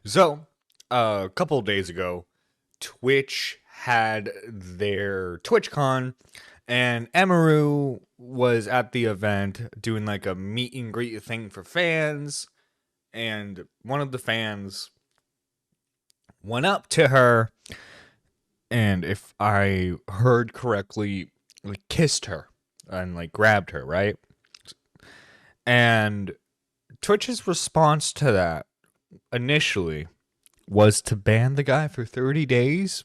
So, a couple of days ago, Twitch had their TwitchCon, and Emiru was at the event doing like a meet and greet thing for fans. And one of the fans went up to her, and if I heard correctly, like kissed her and like grabbed her, right? And Twitch's response to that initially was to ban the guy for 30 days,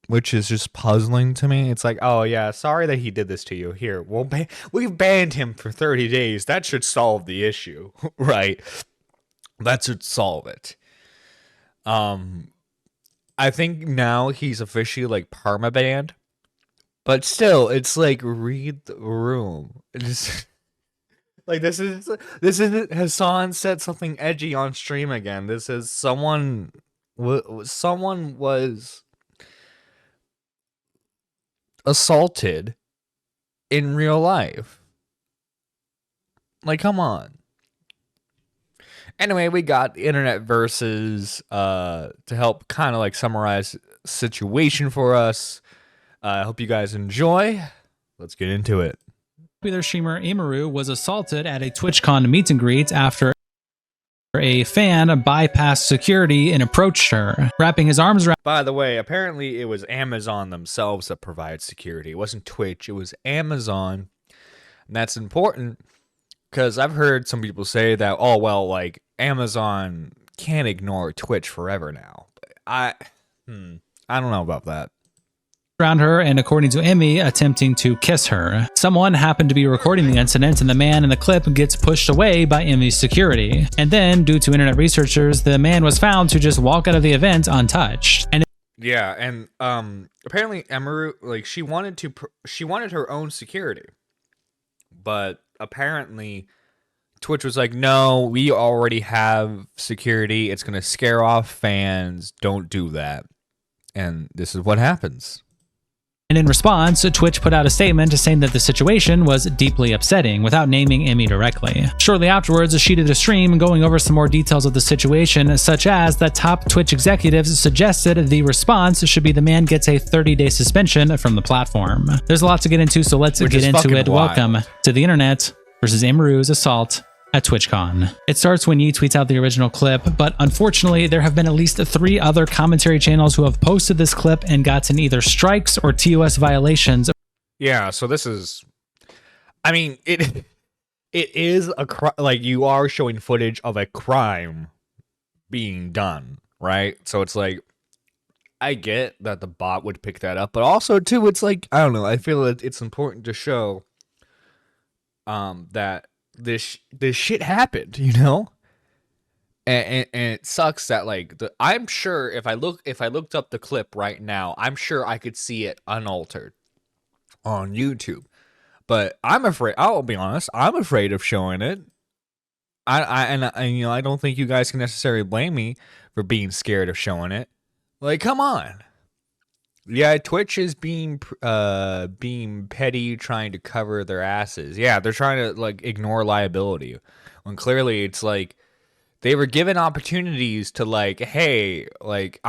which is just puzzling to me. It's like, oh yeah, sorry that he did this to you. Here, we've banned him for 30 days. That should solve the issue, right? That should solve it. Um, I think now he's officially like permabanned, but still, it's like read the room. It's like this isn't Hassan said something edgy on stream again. This is someone was assaulted in real life. Like, come on. Anyway, we got internet versus to help kind of like summarize situation for us. I hope you guys enjoy. Let's get into it. Popular streamer Emiru was assaulted at a TwitchCon meet and greet after a fan bypassed security and approached her, wrapping his arms around. By the way, apparently it was Amazon themselves that provided security. It wasn't Twitch, it was Amazon. And that's important because I've heard some people say that, oh, well, like Amazon can't ignore Twitch forever now. I don't know about that. Around her, and according to Emmy, attempting to kiss her. Someone happened to be recording the incident, and the man in the clip gets pushed away by Emmy's security. And then, due to internet researchers, the man was found to just walk out of the event untouched. And yeah, and apparently Emiru, like she wanted her own security, but apparently Twitch was like, no, we already have security. It's gonna scare off fans. Don't do that. And this is what happens. And in response, Twitch put out a statement saying that the situation was deeply upsetting without naming Emmy directly. Shortly afterwards, she did a stream going over some more details of the situation, such as that top Twitch executives suggested the response should be the man gets a 30-day suspension from the platform. There's a lot to get into, so let's get into it. Wild. Welcome to the internet versus Emiru's assault at TwitchCon. It starts when Yi tweets out the original clip, but unfortunately there have been at least 3 other commentary channels who have posted this clip and gotten either strikes or TOS violations. Yeah, so this is, I mean, it is like you are showing footage of a crime being done, right? So it's like, I get that the bot would pick that up, but also too, it's like, I don't know, I feel that it's important to show that this shit happened, you know, and it sucks that like I'm sure if I looked up the clip right now, I'm sure I could see it unaltered on YouTube, but I'm afraid. I'll be honest, I'm afraid of showing it. I you know, I don't think you guys can necessarily blame me for being scared of showing it. Like, come on. Yeah, Twitch is being petty, trying to cover their asses. Yeah, they're trying to like ignore liability, when clearly it's like they were given opportunities to like, hey, like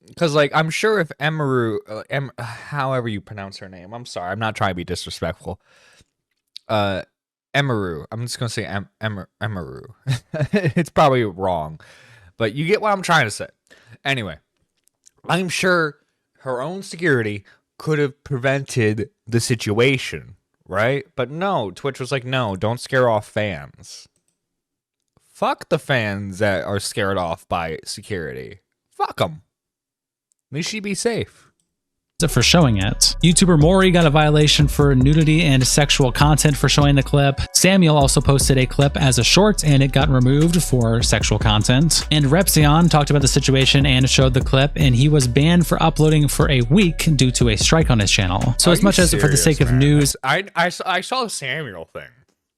because like I'm sure if Emiru, however you pronounce her name, I'm sorry, I'm not trying to be disrespectful. Emiru, I'm just gonna say Emiru. It's probably wrong, but you get what I'm trying to say. Anyway, I'm sure her own security could have prevented the situation, right? But no, Twitch was like, no, don't scare off fans. Fuck the fans that are scared off by security. Fuck them. At least she be safe. For showing it. YouTuber Mori got a violation for nudity and sexual content for showing the clip. Samuel also posted a clip as a short and it got removed for sexual content. And Repzion talked about the situation and showed the clip, and he was banned for uploading for a week due to a strike on his channel. So as much as for the sake of news, I saw the Samuel thing,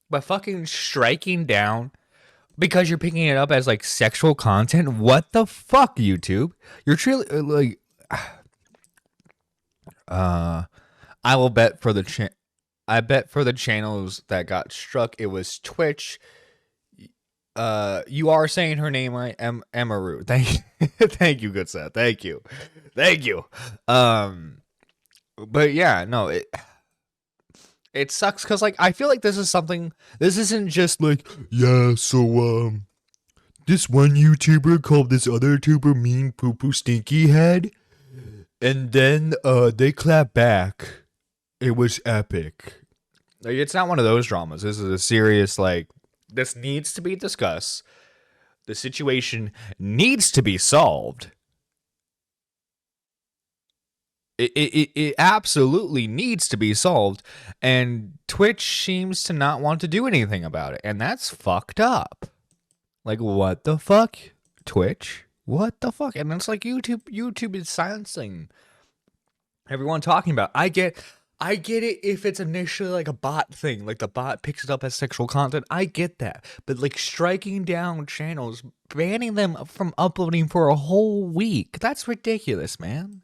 but fucking striking down because you're picking it up as like sexual content. What the fuck, YouTube? You're truly like. I will bet for the I bet for the channels that got struck, it was Twitch, You are saying her name right, Emiru. Thank you, good sir. Thank you. But yeah, no, it sucks because like I feel like this is something. This isn't just like yeah. So this one YouTuber called this other YouTuber mean poo poo stinky head, and then they clap back. It was epic. Like it's not one of those dramas. This is a serious like. This needs to be discussed. The situation needs to be solved. It absolutely needs to be solved, and Twitch seems to not want to do anything about it, and that's fucked up. Like, what the fuck, Twitch? What the fuck? And it's like YouTube is silencing everyone talking about. I get it if it's initially like a bot thing, like the bot picks it up as sexual content. I get that, but like striking down channels, banning them from uploading for a whole week, that's ridiculous, man.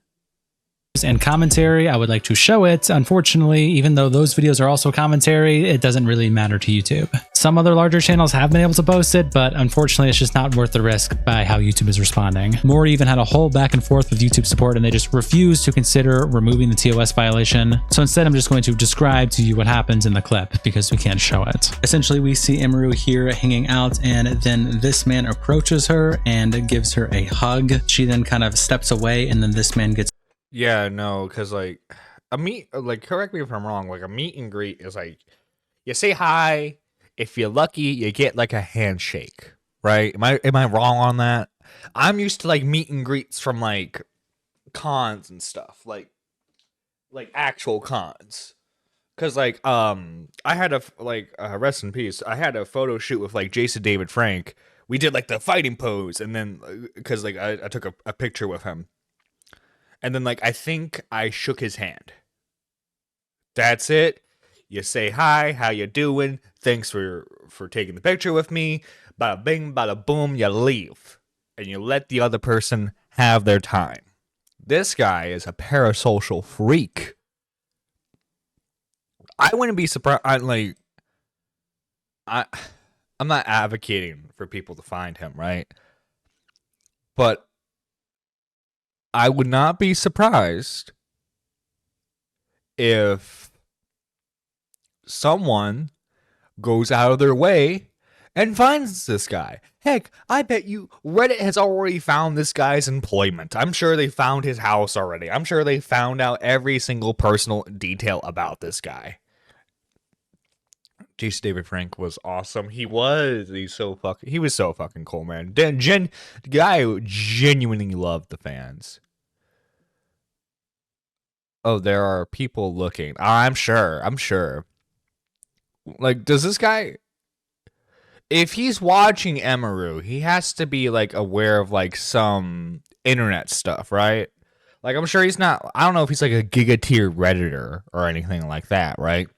And commentary, I would like to show it. Unfortunately, even though those videos are also commentary, it doesn't really matter to YouTube. Some other larger channels have been able to post it, but unfortunately it's just not worth the risk by how YouTube is responding. Maury even had a whole back and forth with YouTube support and they just refused to consider removing the TOS violation. So instead I'm just going to describe to you what happens in the clip because we can't show it. Essentially we see Emiru here hanging out and then this man approaches her and gives her a hug. She then kind of steps away and then this man gets Yeah, no, because like correct me if I'm wrong, like a meet and greet is like you say hi, if you're lucky you get like a handshake, right? Am I wrong on that? I'm used to like meet and greets from like cons and stuff, like actual cons. Cause like I had rest in peace, I had a photo shoot with like Jason David Frank. We did like the fighting pose, and then because like I took a picture with him. And then, like, I think I shook his hand. That's it. You say hi, how you doing? Thanks for taking the picture with me. Bada bing, bada boom, you leave. And you let the other person have their time. This guy is a parasocial freak. I wouldn't be surprised. I'm not advocating for people to find him, right? But I would not be surprised if someone goes out of their way and finds this guy. Heck, I bet you Reddit has already found this guy's employment. I'm sure they found his house already. I'm sure they found out every single personal detail about this guy. Jason David Frank was awesome. He was so fucking cool, man. The guy who genuinely loved the fans. Oh, there are people looking. I'm sure. Like, does this guy, if he's watching Emiru, he has to be like aware of like some internet stuff, right? Like, I'm sure he's not, I don't know if he's like a giga tier Redditor or anything like that, right?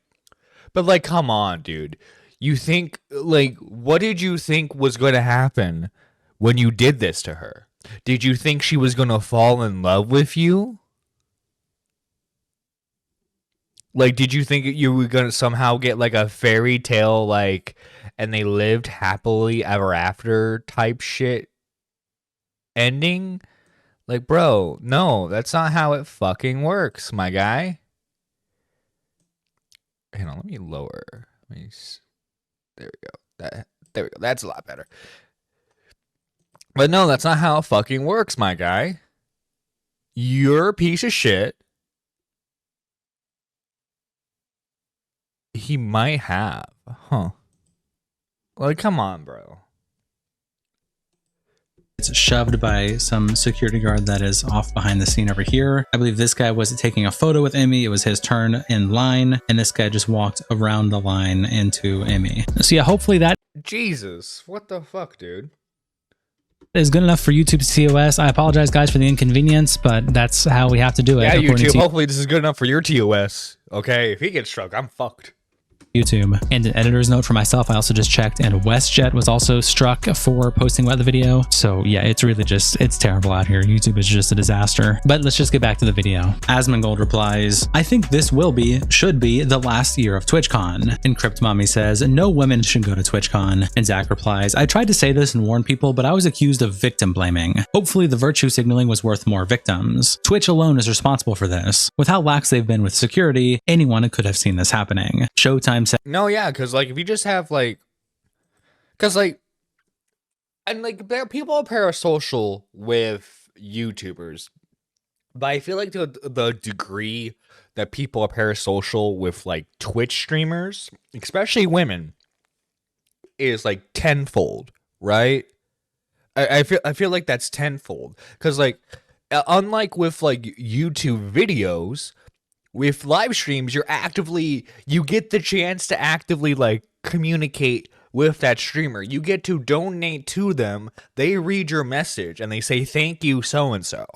But like, come on, dude. You think, like, what did you think was going to happen when you did this to her? Did you think she was going to fall in love with you? Like, did you think you were going to somehow get like a fairy tale, like, and they lived happily ever after type shit ending? Like, bro, no, that's not how it fucking works, my guy. Hang on, let me lower. There we go. There we go. That's a lot better. But no, that's not how it fucking works, my guy. You're a piece of shit. He might have. Huh. Like, come on, bro. It's shoved by some security guard that is off behind the scene over here. I believe this guy was taking a photo with Emmy. It was his turn in line, and this guy just walked around the line into Emmy. So yeah, hopefully that Jesus, what the fuck, dude? is good enough for YouTube's TOS. I apologize, guys, for the inconvenience, but that's how we have to do it. Yeah, YouTube, hopefully this is good enough for your TOS. Okay, if he gets struck, I'm fucked. YouTube. And an editor's note for myself, I also just checked, and WestJet was also struck for posting about the video. So yeah, it's really just, it's terrible out here. YouTube is just a disaster. But let's just get back to the video. Asmongold replies, I think this should be the last year of TwitchCon. And Crypt Mommy says, no women should go to TwitchCon. And Zach replies, I tried to say this and warn people, but I was accused of victim blaming. Hopefully the virtue signaling was worth more victims. Twitch alone is responsible for this. With how lax they've been with security, anyone could have seen this happening. Showtime said, no, yeah, because like if you just have like, because like, and like people are parasocial with YouTubers, but I feel like the degree that people are parasocial with like Twitch streamers, especially women, is like tenfold, right? I feel like that's tenfold, because like unlike with like YouTube videos, with live streams you get the chance to actively like communicate with that streamer. You get to donate to them, they read your message and they say thank you so and so.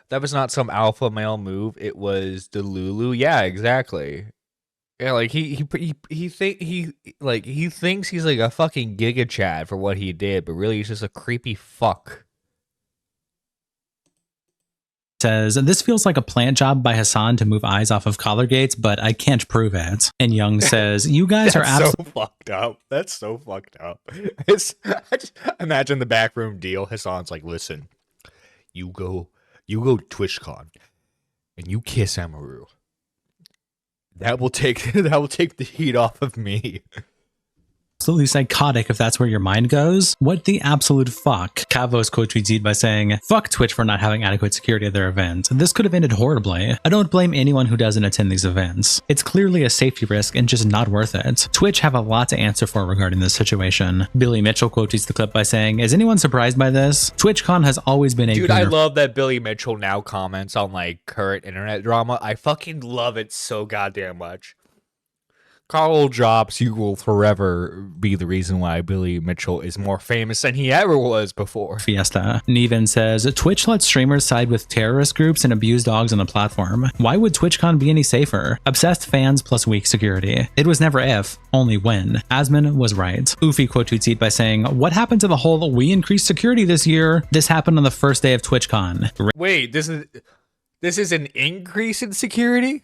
That was not some alpha male move, it was the Lulu. Yeah, exactly. Yeah, like he thinks he's like a fucking Giga Chad for what he did, but really he's just a creepy fuck. Says, this feels like a plant job by Hassan to move eyes off of collar gates, but I can't prove it. And Young says, you guys are absolutely so fucked up. That's so fucked up. I just imagine the backroom deal. Hassan's like, listen, you go TwitchCon and you kiss Emiru. That will take the heat off of me. absolutely psychotic if that's where your mind goes. What the absolute fuck? Kavos quote tweeted by saying, fuck Twitch for not having adequate security at their event. This could have ended horribly. I don't blame anyone who doesn't attend these events. It's clearly a safety risk and just not worth it. Twitch have a lot to answer for regarding this situation. Billy Mitchell quote tweets the clip by saying, is anyone surprised by this? TwitchCon has always been a dude, I love that Billy Mitchell now comments on like current internet drama. I fucking love it so goddamn much. Carl Jobs, you will forever be the reason why Billy Mitchell is more famous than he ever was before. Fiesta. Neven says, Twitch lets streamers side with terrorist groups and abuse dogs on the platform. Why would TwitchCon be any safer? Obsessed fans plus weak security. It was never if, only when. Asman was right. Oofy quote tweets by saying, what happened to the whole we increased security this year? This happened on the first day of TwitchCon. Wait, this is an increase in security?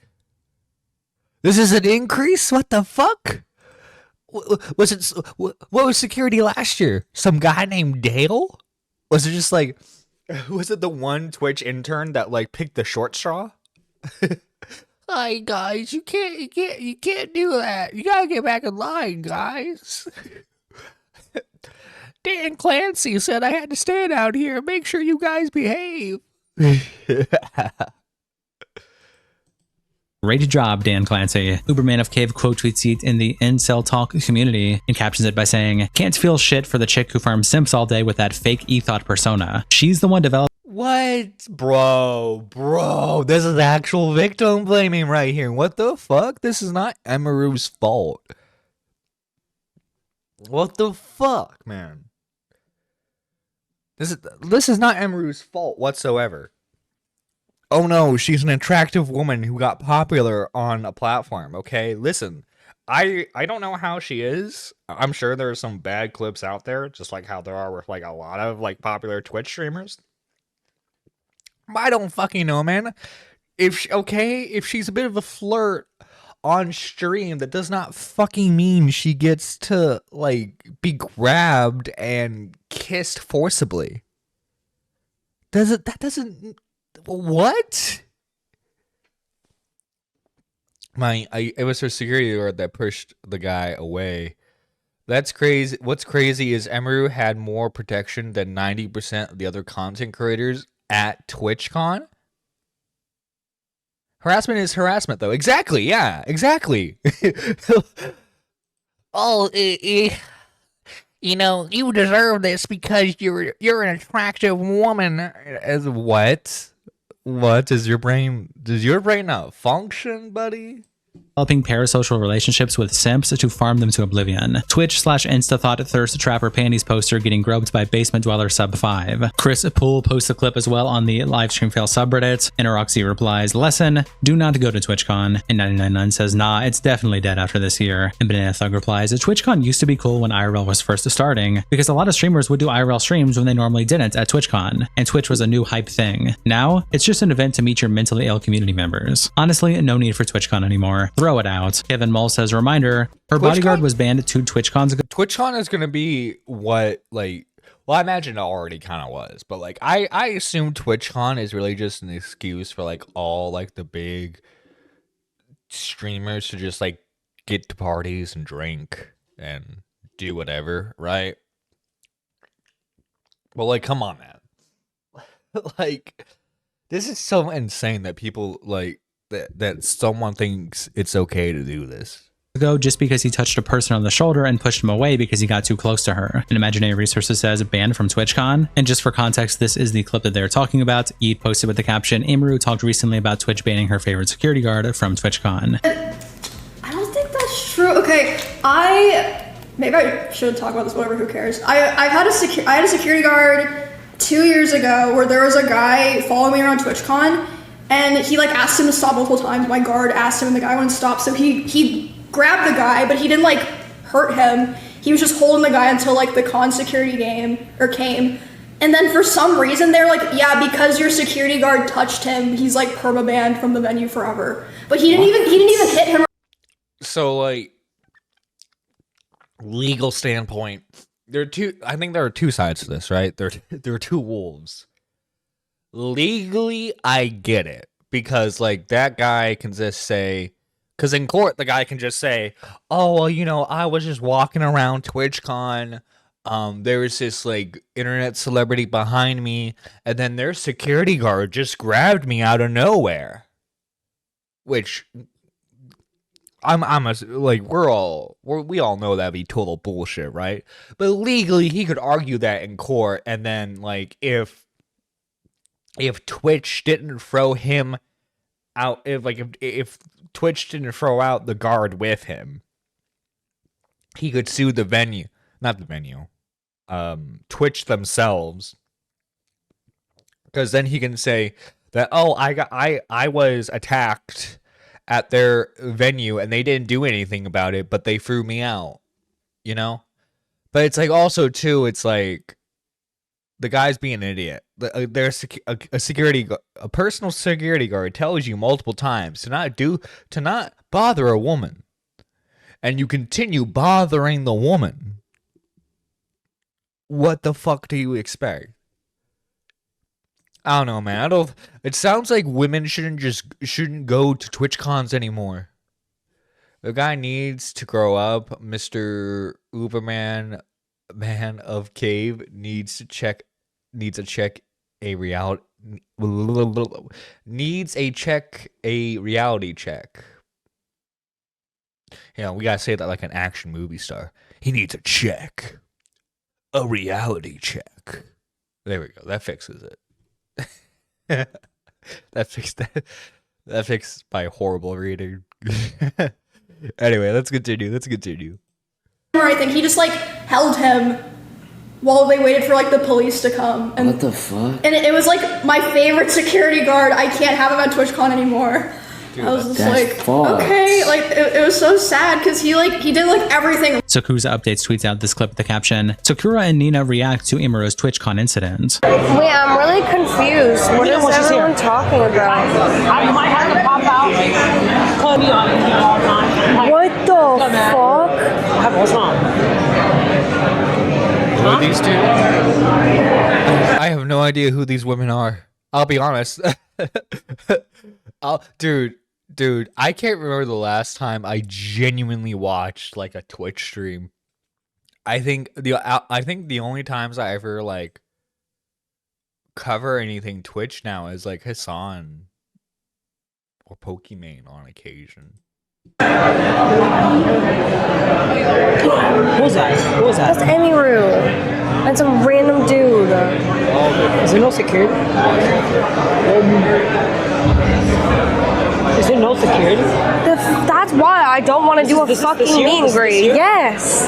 This is an increase? What the fuck? What was security last year? Some guy named Dale? Was it just like, was it the one Twitch intern that like picked the short straw? Hi guys, you can't do that. You gotta get back in line, guys. Dan Clancy said I had to stand out here and make sure you guys behave. Great job, Dan Clancy. Uberman of Cave quote tweets it in the Incel Talk community and captions it by saying, can't feel shit for the chick who farms simps all day with that fake ethot persona. She's the one developing. What? Bro, this is actual victim blaming right here. What the fuck? This is not Emiru's fault. What the fuck, man? This is not Emiru's fault whatsoever. Oh no, she's an attractive woman who got popular on a platform, okay? Listen, I don't know how she is. I'm sure there are some bad clips out there, just like how there are with like a lot of like popular Twitch streamers. I don't fucking know, man. If she's a bit of a flirt on stream, that does not fucking mean she gets to like be grabbed and kissed forcibly. That doesn't what? It was her security guard that pushed the guy away. That's crazy. What's crazy is Emiru had more protection than 90% of the other content creators at TwitchCon. Harassment is harassment, though. Exactly. Yeah. Exactly. Oh, you know, you deserve this because you're an attractive woman. As what? What does your brain? Does your brain not function, buddy? developing parasocial relationships with simps to farm them to oblivion. Twitch/InstaThought Thirst Trapper Panties poster getting groped by basement dweller sub 5. Chris Poole posts a clip as well on the livestream fail subreddit. Interoxy replies, lesson, do not go to TwitchCon. And 999 says, nah, it's definitely dead after this year. And Banana Thug replies, TwitchCon used to be cool when IRL was first starting, because a lot of streamers would do IRL streams when they normally didn't at TwitchCon, and Twitch was a new hype thing. Now, it's just an event to meet your mentally ill community members. Honestly, no need for TwitchCon anymore. Throw it out. Kevin Mull says, reminder, her bodyguard was banned 2 TwitchCons ago. TwitchCon is going to be what, like, well, I imagine it already kind of was, but like, I assume TwitchCon is really just an excuse for like all like the big streamers to just like get to parties and drink and do whatever, right? Well, like, come on, man. Like, this is so insane that people like that someone thinks it's okay to do this. Just because he touched a person on the shoulder and pushed him away because he got too close to her. An Imaginary Resources says banned from TwitchCon. And just for context, this is the clip that they're talking about. Yeet posted with the caption, Emiru talked recently about Twitch banning her favorite security guard from TwitchCon. I don't think that's true. Okay, maybe I shouldn't talk about this, whatever, who cares. I had a security guard 2 years ago where there was a guy following me around TwitchCon and he like asked him to stop multiple times. My guard asked him and the guy wouldn't stop, so he grabbed the guy, but he didn't like hurt him. He was just holding the guy until like the con security came. And then for some reason they're like, yeah, because your security guard touched him, he's like perma-banned from the venue forever. But he didn't even hit him. So like, legal standpoint, I think there are two sides to this, right? There are two wolves. Legally, I get it, because like that guy can just say, because in court, the guy can just say, oh, well, you know, I was just walking around TwitchCon. There was this, like, internet celebrity behind me, and then their security guard just grabbed me out of nowhere. Which, we all know that'd be total bullshit, right? But legally, he could argue that in court, and then, like, if Twitch didn't throw him out, if Twitch didn't throw out the guard with him, he could sue the venue, not the venue, Twitch themselves, because then he can say that, oh, I was attacked at their venue and they didn't do anything about it, but they threw me out, you know? But it's like, also too, it's like the guy's being an idiot. There's a personal security guard tells you multiple times to not bother a woman, and you continue bothering the woman. What the fuck do you expect? I don't know, man. It sounds like women shouldn't go to TwitchCons anymore. The guy needs to grow up. Mr. Uberman, man of cave, needs a reality check. You know, we gotta say that like an action movie star. He needs a reality check. There we go. That fixes it. That fixed my horrible reading. Anyway, let's continue. I think he just like held him while they waited for like the police to come. And what the fuck? And it was like my favorite security guard. I can't have him at TwitchCon anymore. Dude, I was just like, fucked. Okay, like it was so sad because he did like everything. Sakuza Updates tweets out this clip with the caption, Sakura and Nina react to Imuru's TwitchCon incident. Wait, I'm really confused. What is everyone talking about? I might have to pop out. Call me on it all the time. What the fuck? What's wrong? Who are these two? I have no idea who these women are. I'll be honest. Dude, I can't remember the last time I genuinely watched like a Twitch stream. I think the only times I ever like cover anything Twitch now is like Hassan or Pokimane on occasion. Who's that? That's Emiru. And some random dude. Is there no security? Is there no security? That's why I don't want to do a fucking meet and greet. Yes.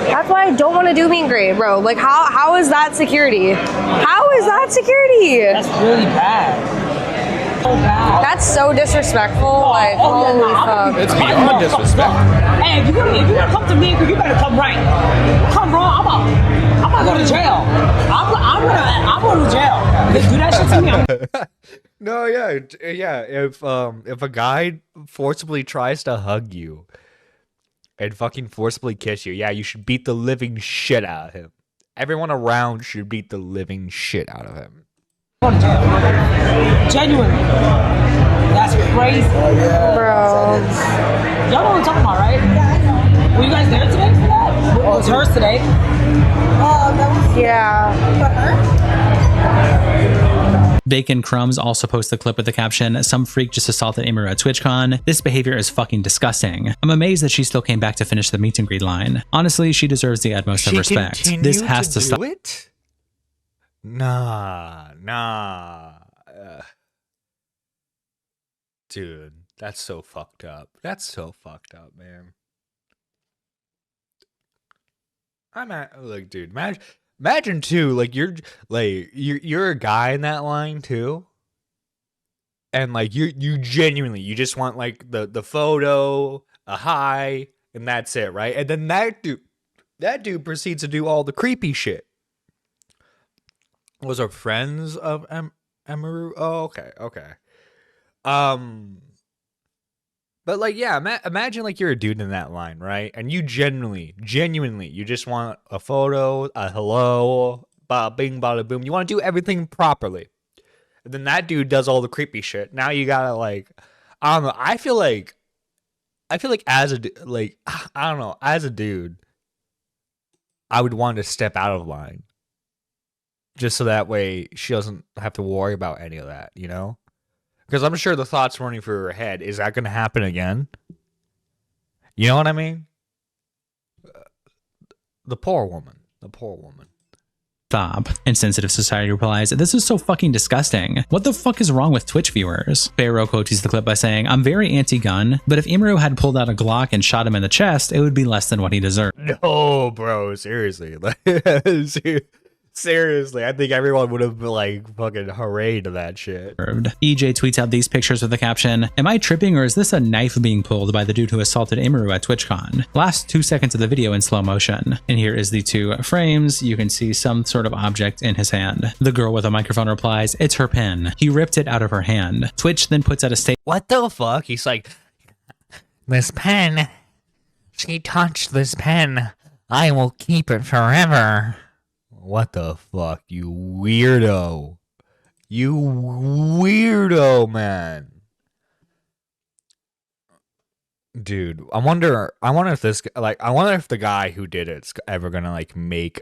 That's why I don't want to do meet and greet, bro. Like, how is that security? How is that security? That's really bad. So bad. That's so disrespectful. Like, holy fuck. It's beyond disrespect. Hey, if you're gonna come to me, you better come right. Come wrong, I'm gonna go to jail. I'm going to jail. They do that shit to me. No, yeah. If a guy forcibly tries to hug you and fucking forcibly kiss you, yeah, you should beat the living shit out of him. Everyone around should beat the living shit out of him. Genuinely. That's crazy. Bro. Y'all know what I'm talking about, right? Were you guys there today for that? It was hers today. Yeah. Bacon Crumbs also posted a clip with the caption, "Some freak just assaulted Emiru at TwitchCon. This behavior is fucking disgusting. I'm amazed that she still came back to finish the meet and greet line. Honestly, she deserves the utmost of respect. This has to stop." It? Nah. Dude, that's so fucked up. That's so fucked up, man. Dude, imagine too, like you're a guy in that line too, and like you genuinely you just want like the photo, a hi, and that's it, right? And then that dude proceeds to do all the creepy shit. Was our friends of Emiru? Oh, okay. But like, yeah, imagine like you're a dude in that line, right? And you genuinely, you just want a photo, a hello, bada bing, bada boom. You want to do everything properly. And then that dude does all the creepy shit. Now you gotta like, I don't know. I feel like as a dude, I would want to step out of line. Just so that way she doesn't have to worry about any of that, you know? Because I'm sure the thoughts running through her head, is that going to happen again? You know what I mean? The poor woman. Stop. Insensitive Society replies, "This is so fucking disgusting. What the fuck is wrong with Twitch viewers?" Pharaoh quotes the clip by saying, "I'm very anti-gun, but if Emiru had pulled out a Glock and shot him in the chest, it would be less than what he deserved." No, bro, seriously. Seriously, I think everyone would have like fucking hooray to that shit. EJ tweets out these pictures with the caption, "Am I tripping or is this a knife being pulled by the dude who assaulted Emiru at TwitchCon?" Last 2 seconds of the video in slow motion. And here is the 2 frames. You can see some sort of object in his hand. The girl with a microphone replies, "It's her pen. He ripped it out of her hand." Twitch then puts out a statement. What the fuck? He's like, "This pen, she touched this pen. I will keep it forever." What the fuck, you weirdo. You weirdo, man. Dude, I wonder if this, like, I wonder if the guy who did it's ever gonna, like, make,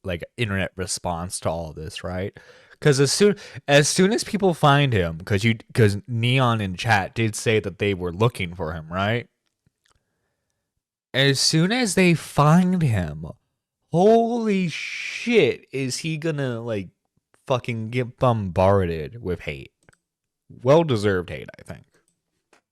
like, internet response to all this, right? Because as soon as people find him, because Neon in chat did say that they were looking for him, right? As soon as they find him, holy shit, is he gonna like fucking get bombarded with hate? Well-deserved hate, I think.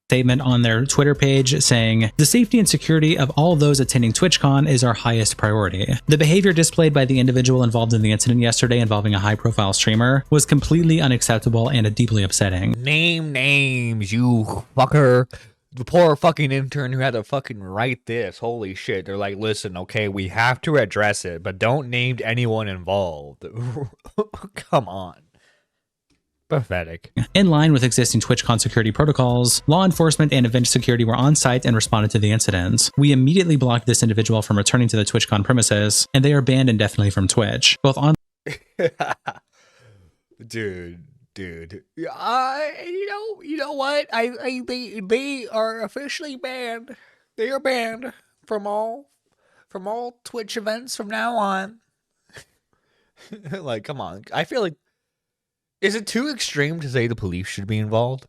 Statement on their Twitter page saying, "The safety and security of all those attending TwitchCon is our highest priority. The behavior displayed by the individual involved in the incident yesterday involving a high-profile streamer was completely unacceptable and deeply upsetting." Name names, you fucker. The poor fucking intern who had to fucking write this. Holy shit. They're like, "Listen, okay, we have to address it, but don't name anyone involved." Come on. Pathetic. In line with existing TwitchCon security protocols, law enforcement and event security were on site and responded to the incidents. We immediately blocked this individual from returning to the TwitchCon premises, and they are banned indefinitely from Twitch. Both on Dude. You know what? They are officially banned. They are banned from all Twitch events from now on. Like, come on. I feel like, is it too extreme to say the police should be involved?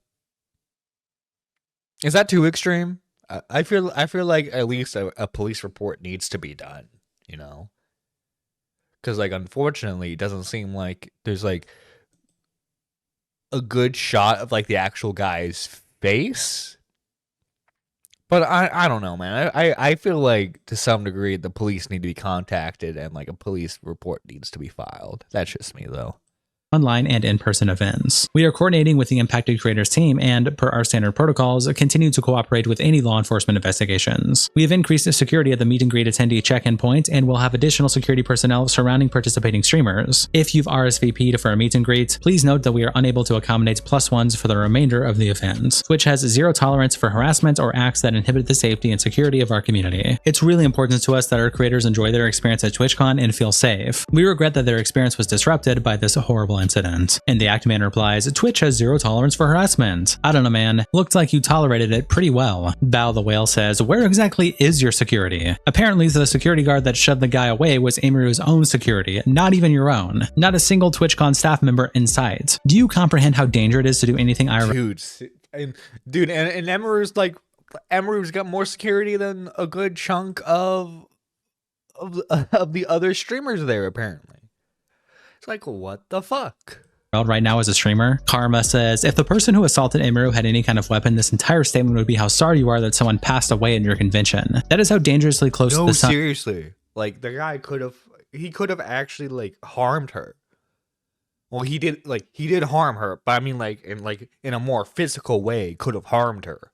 Is that too extreme? I feel like at least a police report needs to be done, you know? Because, like, unfortunately, it doesn't seem like there's, like, a good shot of like the actual guy's face. But I don't know, man. I feel like to some degree the police need to be contacted and like a police report needs to be filed. That's just me though. Online and in-person events. We are coordinating with the impacted creators team and, per our standard protocols, continue to cooperate with any law enforcement investigations. We have increased the security at the meet and greet attendee check-in point and will have additional security personnel surrounding participating streamers. If you've RSVP'd for a meet and greet, please note that we are unable to accommodate +1s for the remainder of the event. Twitch has zero tolerance for harassment or acts that inhibit the safety and security of our community. It's really important to us that our creators enjoy their experience at TwitchCon and feel safe. We regret that their experience was disrupted by this horrible incident. And the Actman replies, Twitch has zero tolerance for harassment. I don't know, man. Looked like you tolerated it pretty well. Bao the Whale says, where exactly is your security? Apparently the security guard that shoved the guy away was Emiru's own security, not even your own. Not a single TwitchCon staff member in sight. Do you comprehend how dangerous it is to do anything Dude, and Emiru's got more security than a good chunk of the other streamers there, apparently. It's like, what the fuck? Right now as a streamer. Karma says, if the person who assaulted Emiru had any kind of weapon, this entire statement would be how sorry you are that someone passed away at your convention. That is how dangerously close to the sun. No, seriously. Like, the guy could have actually, like, harmed her. Well, he did harm her, but I mean, in a more physical way, could have harmed her.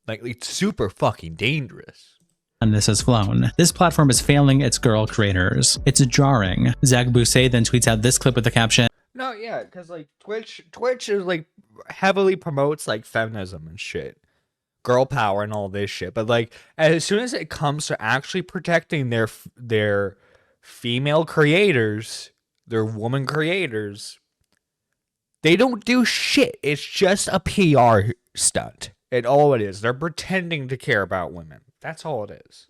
Like, it's super fucking dangerous. And this has flown. This platform is failing its girl creators. It's jarring. Zach Bousset then tweets out this clip with the caption, no, yeah, because like Twitch is like heavily promotes like feminism and shit, girl power and all this shit. But like as soon as it comes to actually protecting their female creators, their woman creators, they don't do shit. It's just a PR stunt. And all it is, they're pretending to care about women. That's all it is.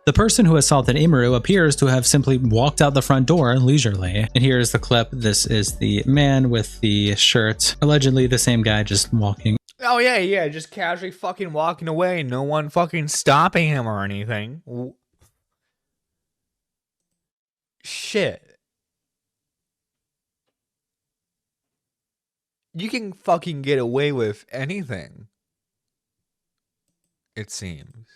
the person who assaulted Emiru appears to have simply walked out the front door leisurely. And here is the clip. This is the man with the shirt. Allegedly the same guy just walking. Oh yeah, just casually fucking walking away. No one fucking stopping him or anything. Shit. You can fucking get away with anything, it seems.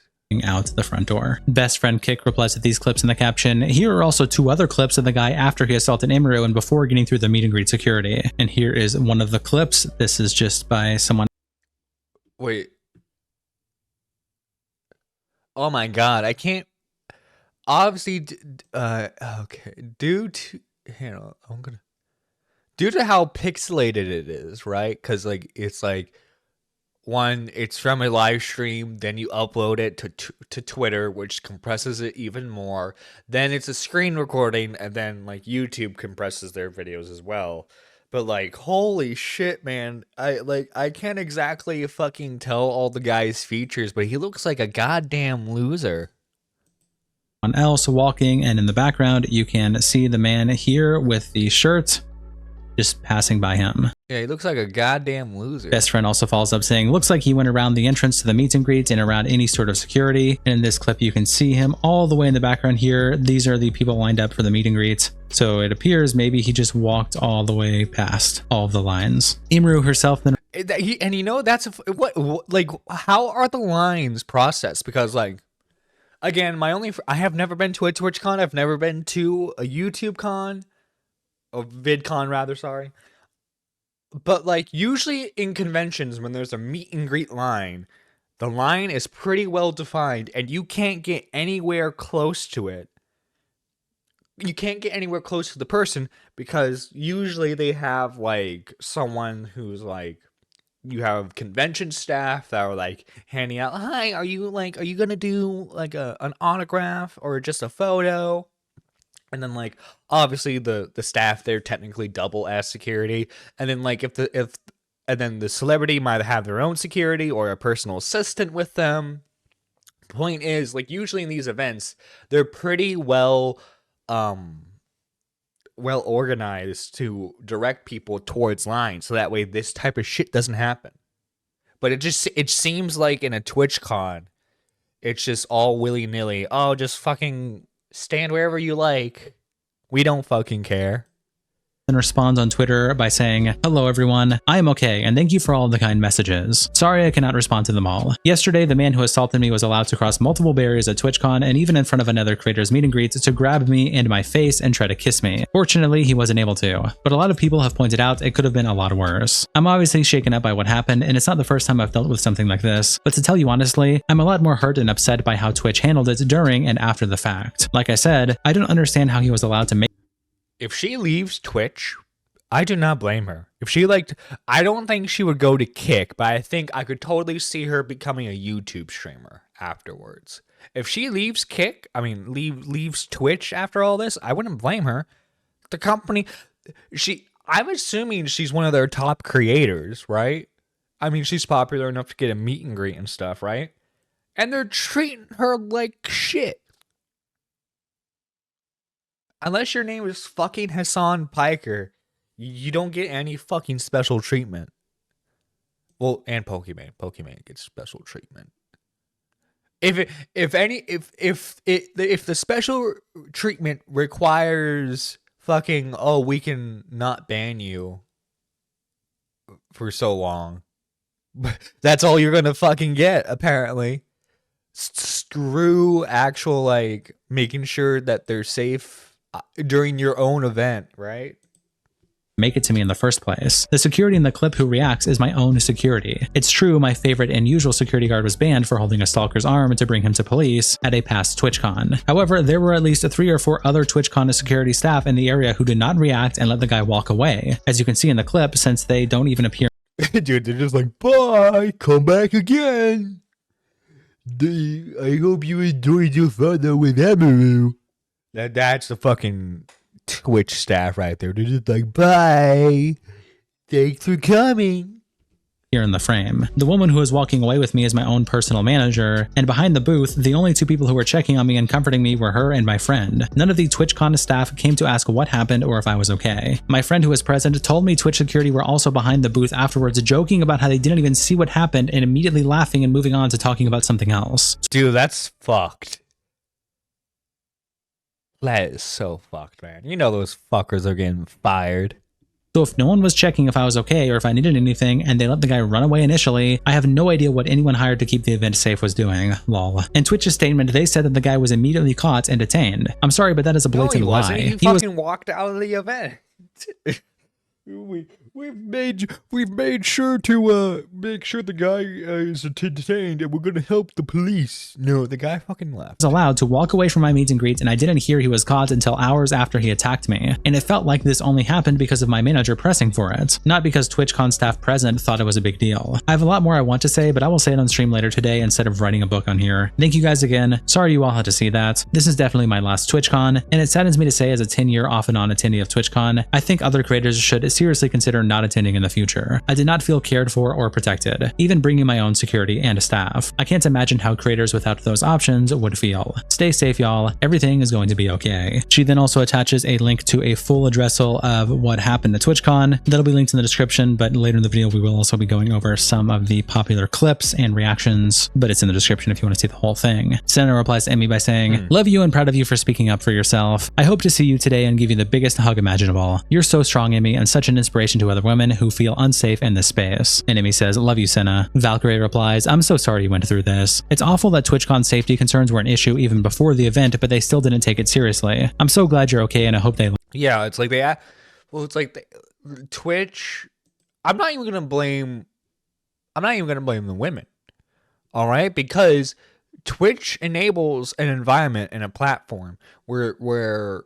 Out the front door. Best friend Kick replies to these clips in the caption. Here are also two other clips of the guy after he assaulted Emiru and before getting through the meet and greet security. And here is one of the clips. This is just by someone. Wait. Oh my god, I can't. Obviously, okay. Due to how pixelated it is, right? Because like it's like. One, it's from a live stream, then you upload it to Twitter, which compresses it even more. Then it's a screen recording, and then like YouTube compresses their videos as well. But like, holy shit, man. I can't exactly fucking tell all the guy's features, but he looks like a goddamn loser. Else walking, and in the background you can see the man here with the shirt just passing by him. Yeah, he looks like a goddamn loser. Best friend also follows up saying, looks like he went around the entrance to the meet and greet and around any sort of security. And in this clip, you can see him all the way in the background here. These are the people lined up for the meet and greet. So it appears maybe he just walked all the way past all of the lines. Emiru herself then. And you know, that's like, how are the lines processed? Because like, again, I have never been to a TwitchCon. I've never been to a YouTube con. Or VidCon rather, sorry. But like usually in conventions when there's a meet and greet line, the line is pretty well defined and you can't get anywhere close to it. You can't get anywhere close to the person because usually they have like someone who's like, you have convention staff that are like handing out, hi, are you gonna do like an autograph or just a photo? And then like obviously the staff there technically double as security. And then like and then the celebrity might have their own security or a personal assistant with them. Point is, like usually in these events, they're pretty well organized to direct people towards lines so that way this type of shit doesn't happen. But it seems like in a TwitchCon, it's just all willy-nilly. Oh, just fucking stand wherever you like. We don't fucking care. and responds on Twitter by saying, "Hello everyone, I am okay and thank you for all of the kind messages. Sorry I cannot respond to them all. Yesterday, the man who assaulted me was allowed to cross multiple barriers at TwitchCon and even in front of another creator's meet and greet to grab me and my face and try to kiss me. Fortunately, he wasn't able to, but a lot of people have pointed out it could have been a lot worse. I'm obviously shaken up by what happened and it's not the first time I've dealt with something like this, but to tell you honestly, I'm a lot more hurt and upset by how Twitch handled it during and after the fact. Like I said, I don't understand how he was allowed to make If she leaves Twitch, I do not blame her. If she I don't think she would go to Kick, but I think I could totally see her becoming a YouTube streamer afterwards. If she leaves Kick, leaves Twitch after all this, I wouldn't blame her. The company, I'm assuming she's one of their top creators, right? I mean, she's popular enough to get a meet and greet and stuff, right? And they're treating her like shit. Unless your name is fucking Hassan Piker, you don't get any fucking special treatment. Well, and Pokemon. Pokemon gets special treatment. If the special treatment requires fucking, oh, we can not ban you for so long, that's all you're gonna fucking get, apparently. Screw actual, like, making sure that they're safe during your own event, right? Make it to me in the first place. The security in the clip who reacts is my own security. It's true my favorite and usual security guard was banned for holding a stalker's arm to bring him to police at a past TwitchCon. However, there were at least 3 or 4 other TwitchCon security staff in the area who did not react and let the guy walk away. As you can see in the clip, since they don't even appear Dude, they're just like, bye, come back again. I hope you enjoyed your photo with Emiru. That's the fucking Twitch staff right there. They're just like, bye. Thanks for coming. here in the frame. The woman who is walking away with me is my own personal manager, and behind the booth, the only 2 people who were checking on me and comforting me were her and my friend. None of the TwitchCon staff came to ask what happened or if I was okay. My friend who was present told me Twitch security were also behind the booth afterwards, joking about how they didn't even see what happened and immediately laughing and moving on to talking about something else. Dude, that's fucked. That is so fucked, man. You know those fuckers are getting fired. So if no one was checking if I was okay or if I needed anything and they let the guy run away initially, I have no idea what anyone hired to keep the event safe was doing. Lol. In Twitch's statement, they said that the guy was immediately caught and detained. I'm sorry, but that is a blatant lie. He fucking walked out of the event. We've made sure to make sure the guy is detained, and we're gonna help the police. No, the guy fucking left. Was allowed to walk away from my meet and greet, and I didn't hear he was caught until hours after he attacked me. And it felt like this only happened because of my manager pressing for it, not because TwitchCon staff present thought it was a big deal. I have a lot more I want to say, but I will say it on stream later today instead of writing a book on here. Thank you guys again. Sorry you all had to see that. This is definitely my last TwitchCon, and it saddens me to say as a 10-year off and on attendee of TwitchCon, I think other creators should seriously consider not attending in the future. I did not feel cared for or protected, even bringing my own security and staff. I can't imagine how creators without those options would feel. Stay safe, y'all. Everything is going to be okay. She then also attaches a link to a full addressal of what happened at TwitchCon. That'll be linked in the description, but later in the video we will also be going over some of the popular clips and reactions, but it's in the description if you want to see the whole thing. Senna replies to Emmy by saying, "Love you and proud of you for speaking up for yourself. I hope to see you today and give you the biggest hug imaginable. You're so strong, Emmy, and such an inspiration to other women who feel unsafe in this space." And Emmy says, "Love you, Senna." Valkyrie replies, "I'm so sorry you went through this. It's awful that TwitchCon safety concerns were an issue even before the event, but they still didn't take it seriously. I'm so glad you're okay, and I hope they..." Yeah, it's like Twitch. I'm not even gonna blame the women. All right, because Twitch enables an environment and a platform where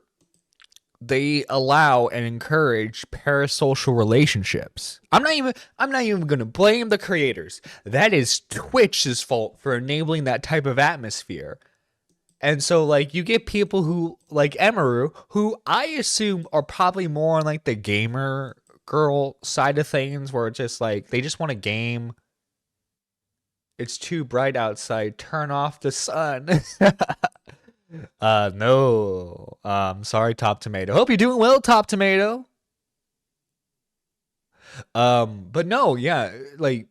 they allow and encourage parasocial relationships. I'm not even gonna blame the creators. That is Twitch's fault for enabling that type of atmosphere. And so, like, you get people who, like Emiru, who I assume are probably more on, like, the gamer girl side of things, where it's just, like, they just want a game. It's too bright outside. Turn off the sun. No. Sorry, Top Tomato. Hope you're doing well, Top Tomato. But no, yeah, like,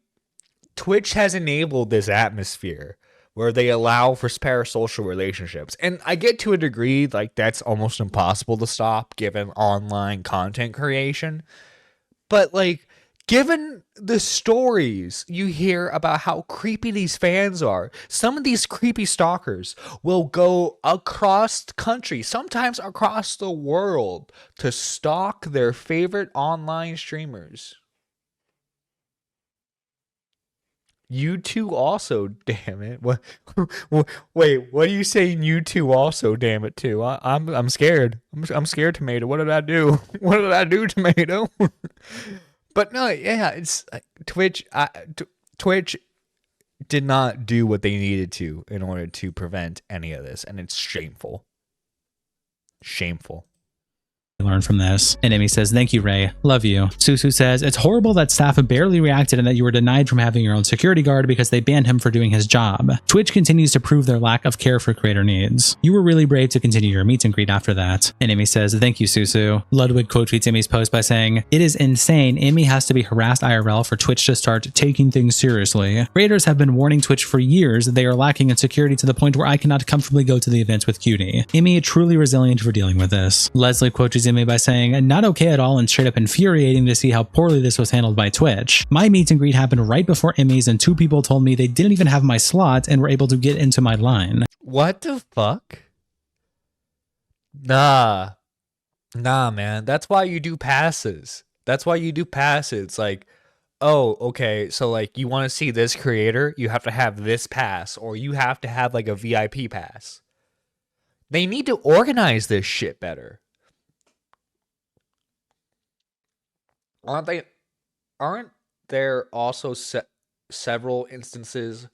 Twitch has enabled this atmosphere where they allow for parasocial relationships. And I get to a degree, like, that's almost impossible to stop given online content creation. But, like, given the stories you hear about how creepy these fans are, some of these creepy stalkers will go across the country, sometimes across the world, to stalk their favorite online streamers. You two also, damn it. What? Wait, what are you saying? You two also, damn it, too. I'm scared. I'm scared, Tomato. What did I do? What did I do, Tomato? But no, yeah, it's Twitch. Twitch did not do what they needed to in order to prevent any of this, and it's shameful. Shameful. Learn from this. And Emmy says, thank you, Ray. Love you. Susu says, it's horrible that staff barely reacted and that you were denied from having your own security guard because they banned him for doing his job. Twitch continues to prove their lack of care for creator needs. You were really brave to continue your meet and greet after that. And Emmy says, thank you, Susu. Ludwig quote tweets Emmy's post by saying, it is insane. Emmy has to be harassed IRL for Twitch to start taking things seriously. Creators have been warning Twitch for years that they are lacking in security to the point where I cannot comfortably go to the events with Cutie. Emmy truly resilient for dealing with this. Leslie quote tweets Emmy by saying, not okay at all and straight up infuriating to see how poorly this was handled by Twitch. My meet and greet happened right before Emmys and 2 people told me they didn't even have my slot and were able to get into my line. What the fuck? Nah, man. That's why you do passes. That's why you do passes. Like, oh, okay, so like you want to see this creator, you have to have this pass, or you have to have like a VIP pass. They need to organize this shit better. Aren't there also several instances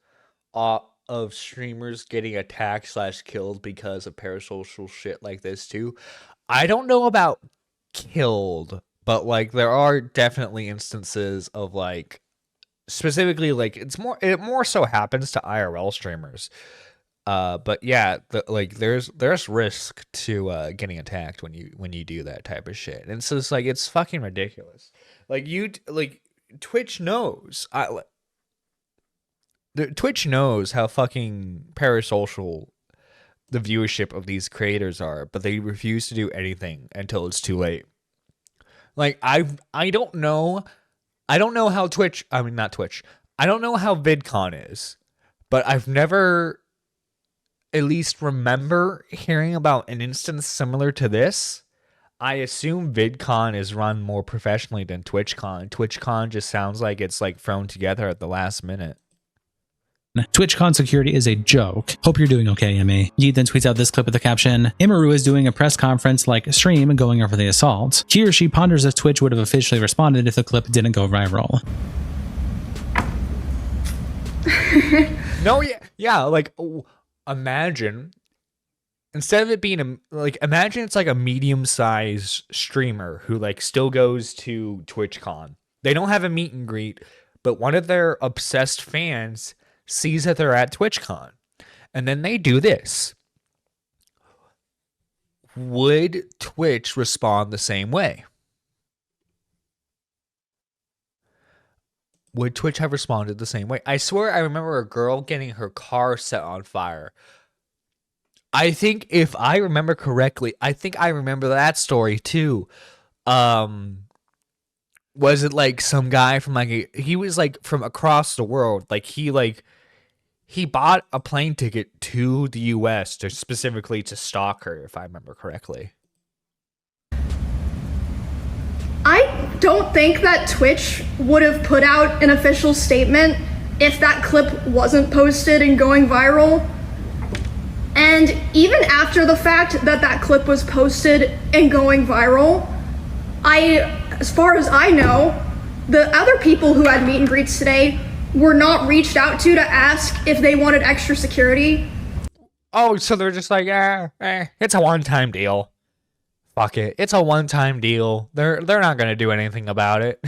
of streamers getting attacked / killed because of parasocial shit like this too? I don't know about killed, but like there are definitely instances of like, specifically like it more so happens to IRL streamers. But yeah, there's risk to getting attacked when you do that type of shit. And so it's like, it's fucking ridiculous. Like Twitch knows. Twitch knows how fucking parasocial the viewership of these creators are, but they refuse to do anything until it's too late. Like I don't know how Twitch, I mean not Twitch. I don't know how VidCon is, but I've never at least remember hearing about an instance similar to this. I assume VidCon is run more professionally than TwitchCon. TwitchCon just sounds like it's like thrown together at the last minute. TwitchCon security is a joke. Hope you're doing okay, Emmy. Yeet then tweets out this clip with the caption, Emiru is doing a press conference like stream and going over the assault. He or she ponders if Twitch would have officially responded if the clip didn't go viral. No, yeah, like imagine instead of it being imagine it's like a medium-sized streamer who like still goes to TwitchCon. They don't have a meet and greet, but one of their obsessed fans sees that they're at TwitchCon, and then they do this. Would Twitch respond the same way? Would Twitch have responded the same way? I swear I remember a girl getting her car set on fire. I think if I remember correctly, I think I remember that story too. Was it like some guy from he was like from across the world. Like he bought a plane ticket to the US specifically to stalk her, if I remember correctly. I don't think that Twitch would have put out an official statement if that clip wasn't posted and going viral. And even after the fact that that clip was posted and going viral, as far as I know, the other people who had meet and greets today were not reached out to ask if they wanted extra security. Oh, so they're just like, it's a one-time deal. Fuck it. It's a one-time deal. They're not going to do anything about it.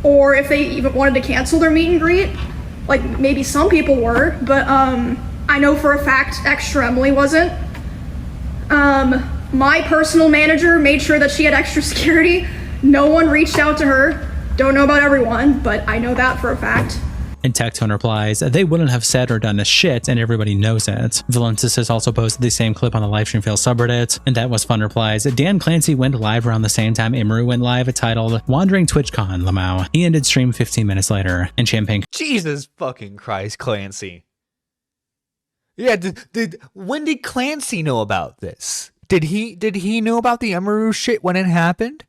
Or if they even wanted to cancel their meet and greet. Like, maybe some people were, but I know for a fact Extra Emily wasn't. My personal manager made sure that she had extra security. No one reached out to her. Don't know about everyone, but I know that for a fact. And Tectone replies, they wouldn't have said or done a shit and everybody knows it. Valentis has also posted the same clip on the Livestream Fail subreddit, and That Was Fun replies, Dan Clancy went live around the same time Emiru went live, titled Wandering TwitchCon, Lamau. He ended stream 15 minutes later, and Champagne Jesus fucking Christ, Clancy. Yeah, when did Clancy know about this? Did he know about the Emiru shit when it happened?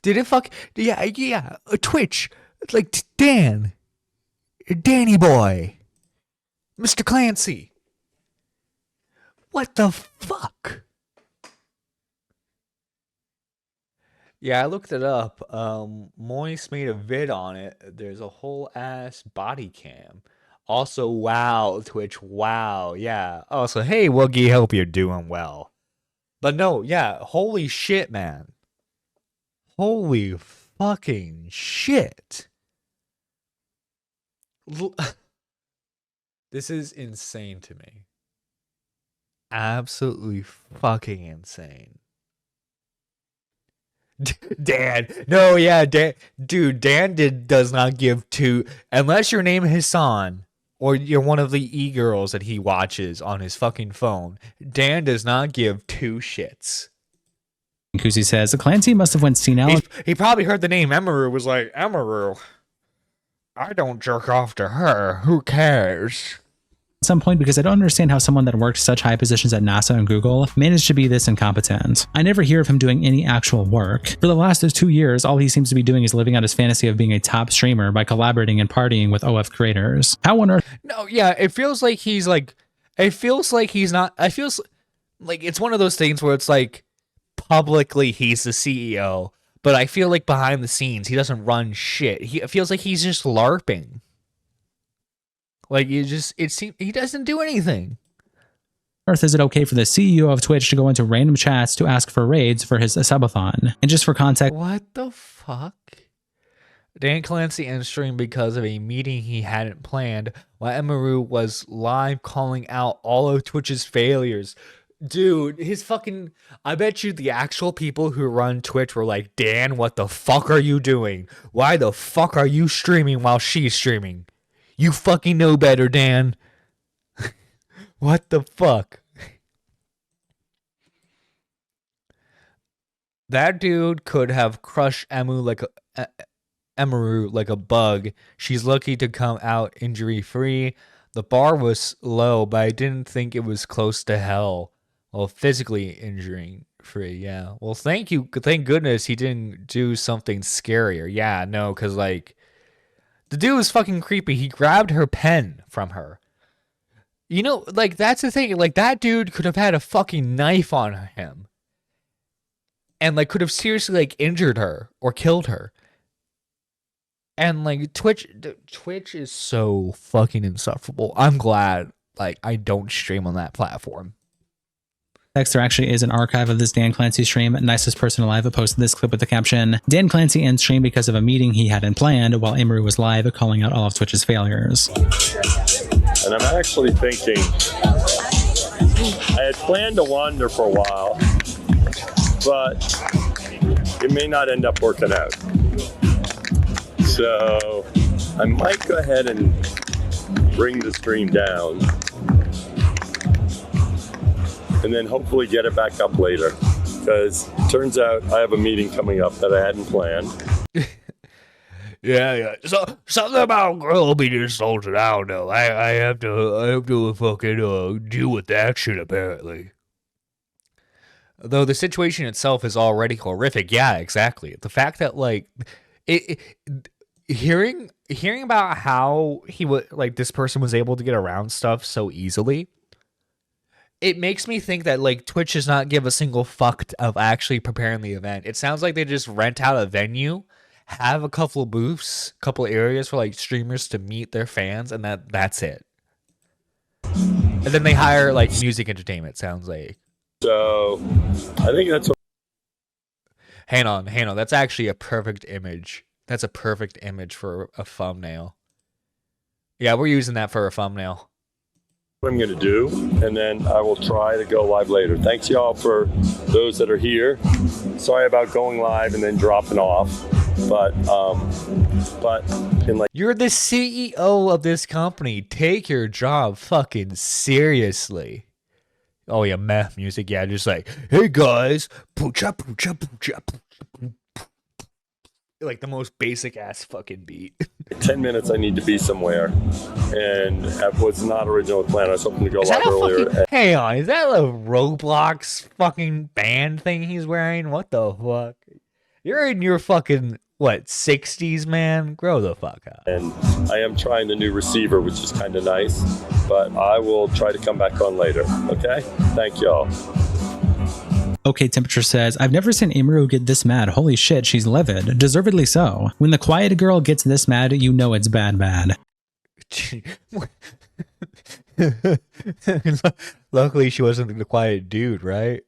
Did it fuck? Yeah, Twitch, like Danny boy, Mr. Clancy. What the fuck? Yeah, I looked it up. Moist made a vid on it. There's a whole ass body cam. Also, wow, Twitch, wow, yeah. Also, hey, Woogie, hope you're doing well. But no, yeah, holy shit, man. Holy fucking shit. This is insane to me. Absolutely fucking insane. Dan. No, yeah, Dan. Dude, Dan does not give two. Unless your name is Hassan, or you're one of the e-girls that he watches on his fucking phone, Dan does not give two shits. Kuzi says, Clancy must have went senile. He probably heard the name Emiru, was like, Emiru, I don't jerk off to her. Who cares? At some point, because I don't understand how someone that worked such high positions at NASA and Google managed to be this incompetent. I never hear of him doing any actual work. For the last 2 years, all he seems to be doing is living out his fantasy of being a top streamer by collaborating and partying with OF creators. How on earth? No, yeah, it feels like he's like, it feels like he's not, it feels like it's one of those things where it's like, publicly he's the CEO, but I feel like behind the scenes he doesn't run shit. It feels like he's just LARPing. Like he doesn't do anything. Earth is it okay for the CEO of Twitch to go into random chats to ask for raids for his subathon? And just for context, what the fuck? Dan Clancy ended stream because of a meeting he hadn't planned, while Emiru was live calling out all of Twitch's failures. Dude, his fucking... I bet you the actual people who run Twitch were like, Dan, what the fuck are you doing? Why the fuck are you streaming while she's streaming? You fucking know better, Dan. What the fuck? That dude could have crushed Emiru like a bug. She's lucky to come out injury-free. The bar was low, but I didn't think it was close to hell. Well, physically injuring free, yeah. Well, thank goodness he didn't do something scarier. Yeah, no, because, like, the dude was fucking creepy. He grabbed her pen from her. You know, like, that's the thing. Like, that dude could have had a fucking knife on him. And, like, could have seriously, like, injured her or killed her. And, like, Twitch is so fucking insufferable. I'm glad, like, I don't stream on that platform. There actually is an archive of this Dan Clancy stream. Nicest person alive posted this clip with the caption, Dan Clancy ends stream because of a meeting he hadn't planned, while Emiru was live calling out all of Twitch's failures. And I'm actually thinking, I had planned to wander for a while, but it may not end up working out. So I might go ahead and bring the stream down, and then hopefully get it back up later, because it turns out I have a meeting coming up that I hadn't planned. Yeah. So something about girl being insulted. I don't know. I have to fucking deal with that shit apparently. Though the situation itself is already horrific. Yeah, exactly. The fact that like hearing about how he would like this person was able to get around stuff so easily. It makes me think that, like, Twitch does not give a single fuck of actually preparing the event. It sounds like they just rent out a venue, have a couple of booths, couple of areas for, like, streamers to meet their fans, and that's it. And then they hire, like, music entertainment, sounds like. So, I think that's what... Hang on. That's actually a perfect image. That's a perfect image for a thumbnail. Yeah, we're using that for a thumbnail. what I'm going to do, and then I will try to go live later. Thanks, y'all, for those that are here. Sorry about going live and then dropping off, but in like You're the CEO of this company. Take your job fucking seriously. Oh yeah, math music. Yeah, just like, hey guys, poocha poocha poocha. Like the most basic ass fucking beat. 10 minutes, I need to be somewhere, and that was not original plan. I was hoping to go Is live that a earlier. fucking, hang on, is that a Roblox fucking band thing he's wearing? What the fuck? You're in your fucking, what, 60s, man? Grow the fuck up. And I am trying the new receiver, which is kind of nice, but I will try to come back on later. Okay? Thank y'all. OK Temperature says, I've never seen Emiru get this mad. Holy shit, she's livid. Deservedly so. When the quiet girl gets this mad, you know it's bad. Luckily, she wasn't the quiet dude, right?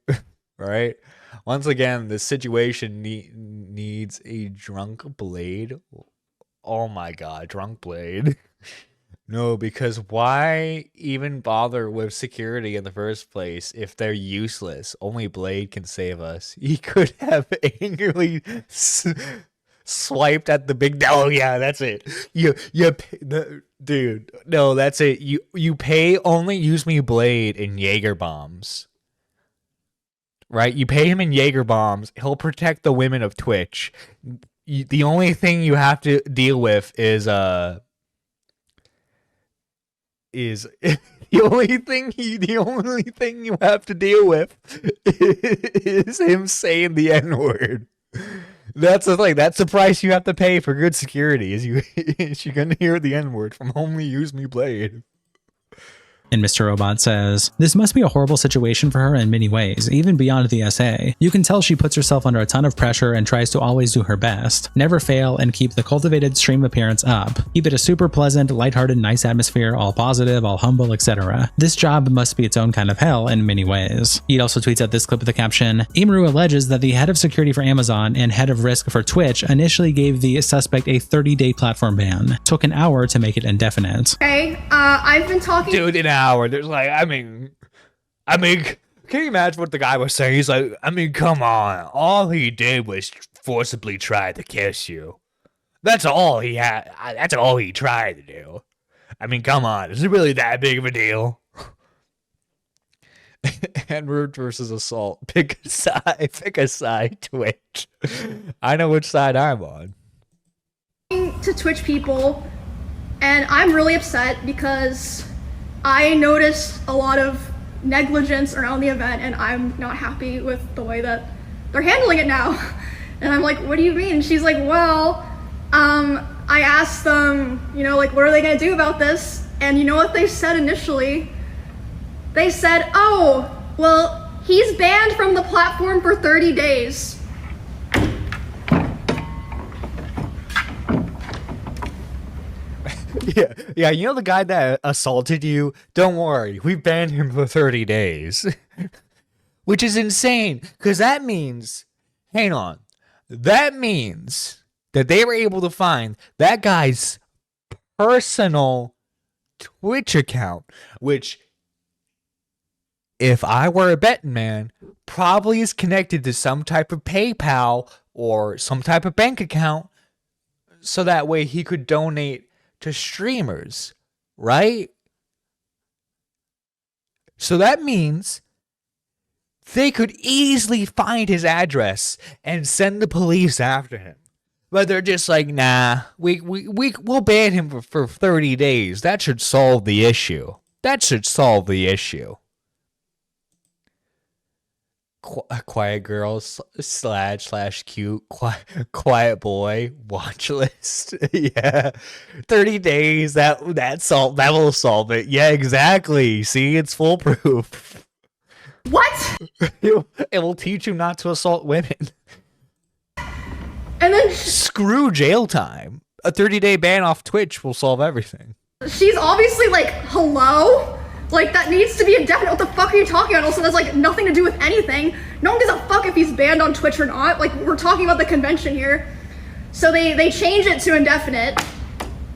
Right? Once again, the situation needs a drunk blade. Oh my god, drunk blade. No, because why even bother with security in the first place if they're useless? Only Blade can save us. He could have angrily swiped at the big. Oh yeah, that's it. Dude. No, that's it. You pay only use me Blade in Jaeger bombs. Right? You pay him in Jaeger bombs. He'll protect the women of Twitch. The only thing you have to deal with is the only thing you have to deal with is him saying the N-word. That's the thing. That's the price you have to pay for good security. Is you're gonna hear the N-word from Only Use Me Blade. And Mr. Robot says, this must be a horrible situation for her in many ways, even beyond the SA. You can tell she puts herself under a ton of pressure and tries to always do her best. Never fail and keep the cultivated stream appearance up. Keep it a super pleasant, lighthearted, nice atmosphere, all positive, all humble, etc. This job must be its own kind of hell in many ways. He also tweets out this clip with the caption, Emiru alleges that the head of security for Amazon and head of risk for Twitch initially gave the suspect a 30-day platform ban. Took an hour to make it indefinite. Okay, I've been talking. Dude, an hour. There's like, I mean, can you imagine what the guy was saying? He's like, I mean, come on. All he did was forcibly try to kiss you. That's all he had. That's all he tried to do. I mean, come on. Is it really that big of a deal? N-word versus assault. Pick a side. Pick a side, Twitch. I know which side I'm on. To Twitch people, and I'm really upset because I noticed a lot of negligence around the event, and I'm not happy with the way that they're handling it now. And I'm like, what do you mean? She's like, well, I asked them, you know, like, what are they gonna do about this? And you know what they said initially? They said, oh, well, he's banned from the platform for 30 days. Yeah, you know the guy that assaulted you? Don't worry, we banned him for 30 days. Which is insane, because that means, hang on, that means that they were able to find that guy's personal Twitch account, which, if I were a betting man, probably is connected to some type of PayPal or some type of bank account, so that way he could donate to streamers, right? So that means they could easily find his address and send the police after him. But they're just like, nah, we'll ban him for 30 days. That should solve the issue. That should solve the issue. Quiet girl / cute quiet boy watch list. Yeah, 30 days that will solve it. Yeah, exactly. See, it's foolproof. What? It will teach you not to assault women. And then screw jail time. A 30-day ban off Twitch will solve everything. She's obviously like, hello? Like, that needs to be indefinite. What the fuck are you talking about? Also, that's like nothing to do with anything. No one gives a fuck if he's banned on Twitch or not. Like, we're talking about the convention here. So they change it to indefinite.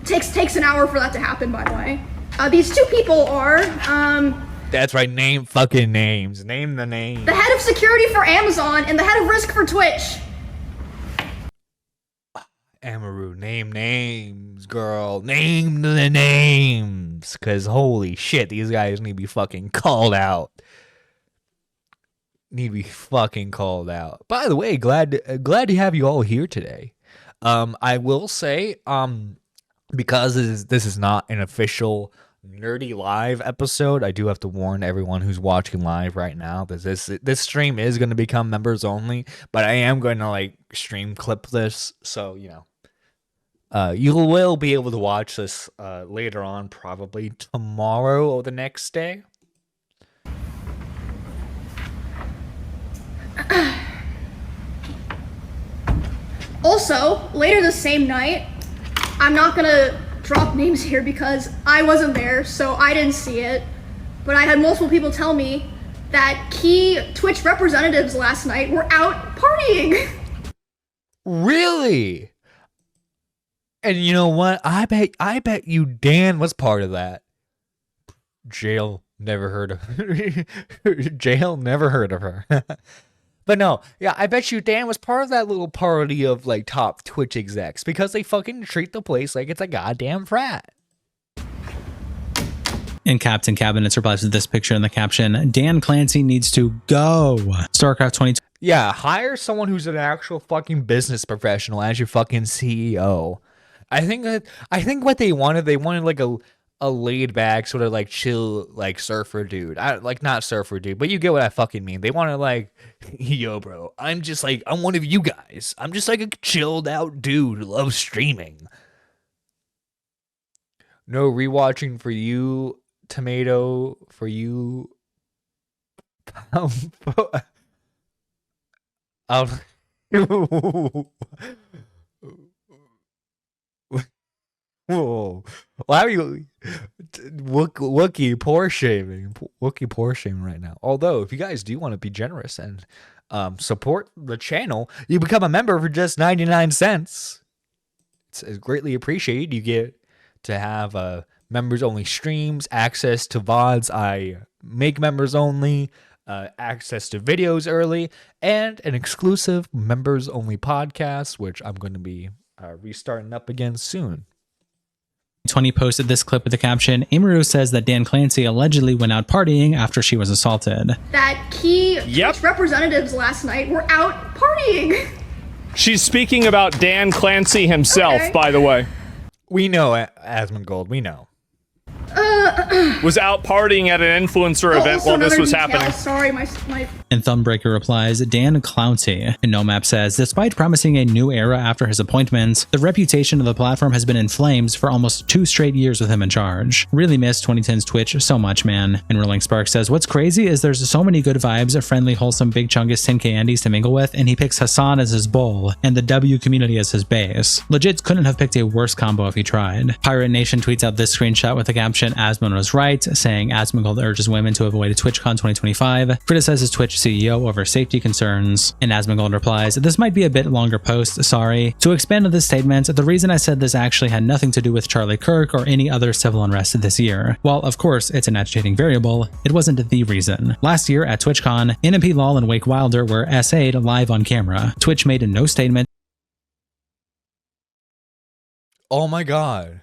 Takes an hour for that to happen, by the way. These two people are That's right. Name fucking names. Name the name. the head of security for Amazon and the head of risk for Twitch. Emiru, name names, girl. Name the names. Cause holy shit, these guys need to be fucking called out. Need to be fucking called out. By the way, glad to have you all here today. I will say, because this is not an official Nerdy Live episode, I do have to warn everyone who's watching live right now that this stream is going to become members only, but I am going to like stream clip this, so you know, you will be able to watch this later on, probably tomorrow or the next day. Also, later the same night, I'm not gonna drop names here because I wasn't there, so I didn't see it. But I had multiple people tell me that key Twitch representatives last night were out partying. Really? And you know what? I bet you Dan was part of that. Jail never heard of Jail never heard of her. But no, yeah, I bet you Dan was part of that little party of like top Twitch execs because they fucking treat the place like it's a goddamn frat. And Captain Cabinets replies with this picture in the caption, Dan Clancy needs to go. StarCraft 22. Yeah, hire someone who's an actual fucking business professional as your fucking CEO. I think what they wanted like a laid back sort of like chill like surfer dude. Not surfer dude, but you get what I fucking mean. They wanted like, yo bro, I'm one of you guys. I'm just like a chilled out dude who loves streaming. No rewatching for you, tomato for you. Whoa. Why are you Wookie poor shaming? Wookie poor shaming right now. Although, if you guys do want to be generous and support the channel, you become a member for just 99 cents. It's greatly appreciated. You get to have members only streams, access to VODs I make members only, access to videos early, and an exclusive members only podcast, which I'm going to be restarting up again soon. 20 posted this clip with the caption, Emiru says that Dan Clancy allegedly went out partying after she was assaulted. That key Twitch representatives last night were out partying. She's speaking about Dan Clancy himself, by the way. We know, Asmongold, we know. Was out partying at an influencer event while this was happening. Sorry, my And Thumbreaker replies, Dan Clouncy. And NoMap says, despite promising a new era after his appointments, the reputation of the platform has been in flames for almost 2 straight years with him in charge. Really miss 2010's Twitch so much, man. And Rolling Spark says, what's crazy is there's so many good vibes, friendly, wholesome, big chungus 10k Andes to mingle with, and he picks Hassan as his bull, and the W community as his base. Legit couldn't have picked a worse combo if he tried. Pirate Nation tweets out this screenshot with the caption, Asmon was right, saying Asmongold urges women to avoid TwitchCon 2025, criticizes Twitch CEO over safety concerns, and Asmongold replies, this might be a bit longer post, sorry. To expand on this statement, the reason I said this actually had nothing to do with Charlie Kirk or any other civil unrest this year. While of course it's an agitating variable, it wasn't the reason. Last year at TwitchCon, NMP Lol and Wake Wilder were SA'd live on camera. Twitch made no statement. Oh my god.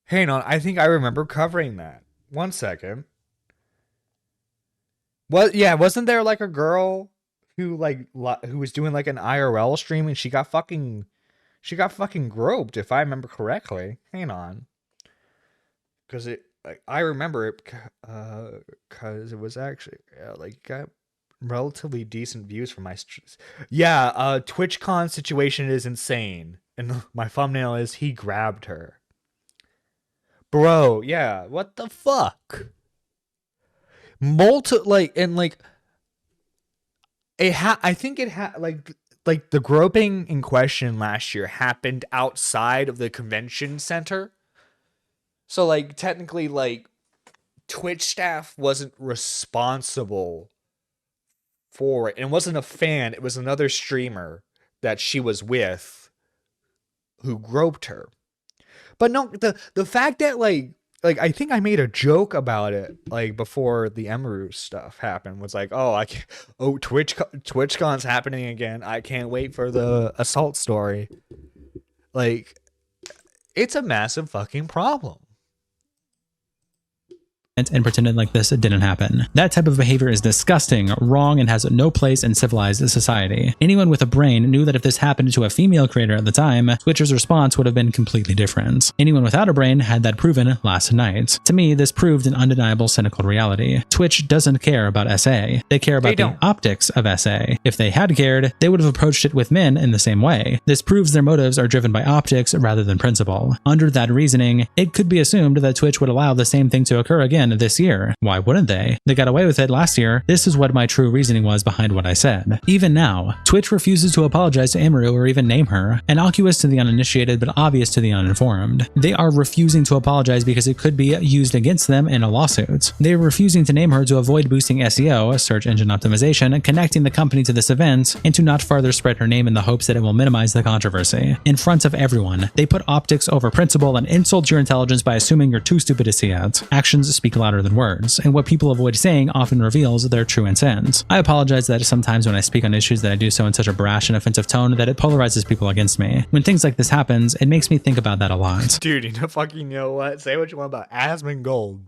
Hang on, I think I remember covering that. 1 second. Well, yeah, wasn't there like a girl who who was doing like an IRL stream and she got fucking groped, if I remember correctly. Hang on. Cuz I remember it cuz it was actually got relatively decent views for my TwitchCon situation is insane. And my thumbnail is he grabbed her. Bro, yeah, what the fuck? I think it had like the groping in question last year happened outside of the convention center. So like technically like Twitch staff wasn't responsible for it. And it wasn't a fan, it was another streamer that she was with who groped her. But no, the fact that like like I think I made a joke about it like before the Emiru stuff happened. Was like, oh, TwitchCon's happening again. I can't wait for the assault story. Like, it's a massive fucking problem. And pretended like this didn't happen. That type of behavior is disgusting, wrong, and has no place in civilized society. Anyone with a brain knew that if this happened to a female creator at the time, Twitch's response would have been completely different. Anyone without a brain had that proven last night. To me, this proved an undeniable cynical reality. Twitch doesn't care about SA. They care about the optics of SA. If they had cared, they would have approached it with men in the same way. This proves their motives are driven by optics rather than principle. Under that reasoning, it could be assumed that Twitch would allow the same thing to occur again this year. Why wouldn't they? They got away with it last year. This is what my true reasoning was behind what I said. Even now, Twitch refuses to apologize to Emiru or even name her, innocuous to the uninitiated but obvious to the uninformed. They are refusing to apologize because it could be used against them in a lawsuit. They are refusing to name her to avoid boosting SEO, search engine optimization, connecting the company to this event, and to not further spread her name in the hopes that it will minimize the controversy. In front of everyone, they put optics over principle and insult your intelligence by assuming you're too stupid to see it. Actions speak louder than words, and what people avoid saying often reveals their true intent. I apologize that sometimes when I speak on issues that I do so in such a brash and offensive tone that it polarizes people against me. When things like this happens, it makes me think about that a lot. Dude, you know what? Say what you want about Asmongold.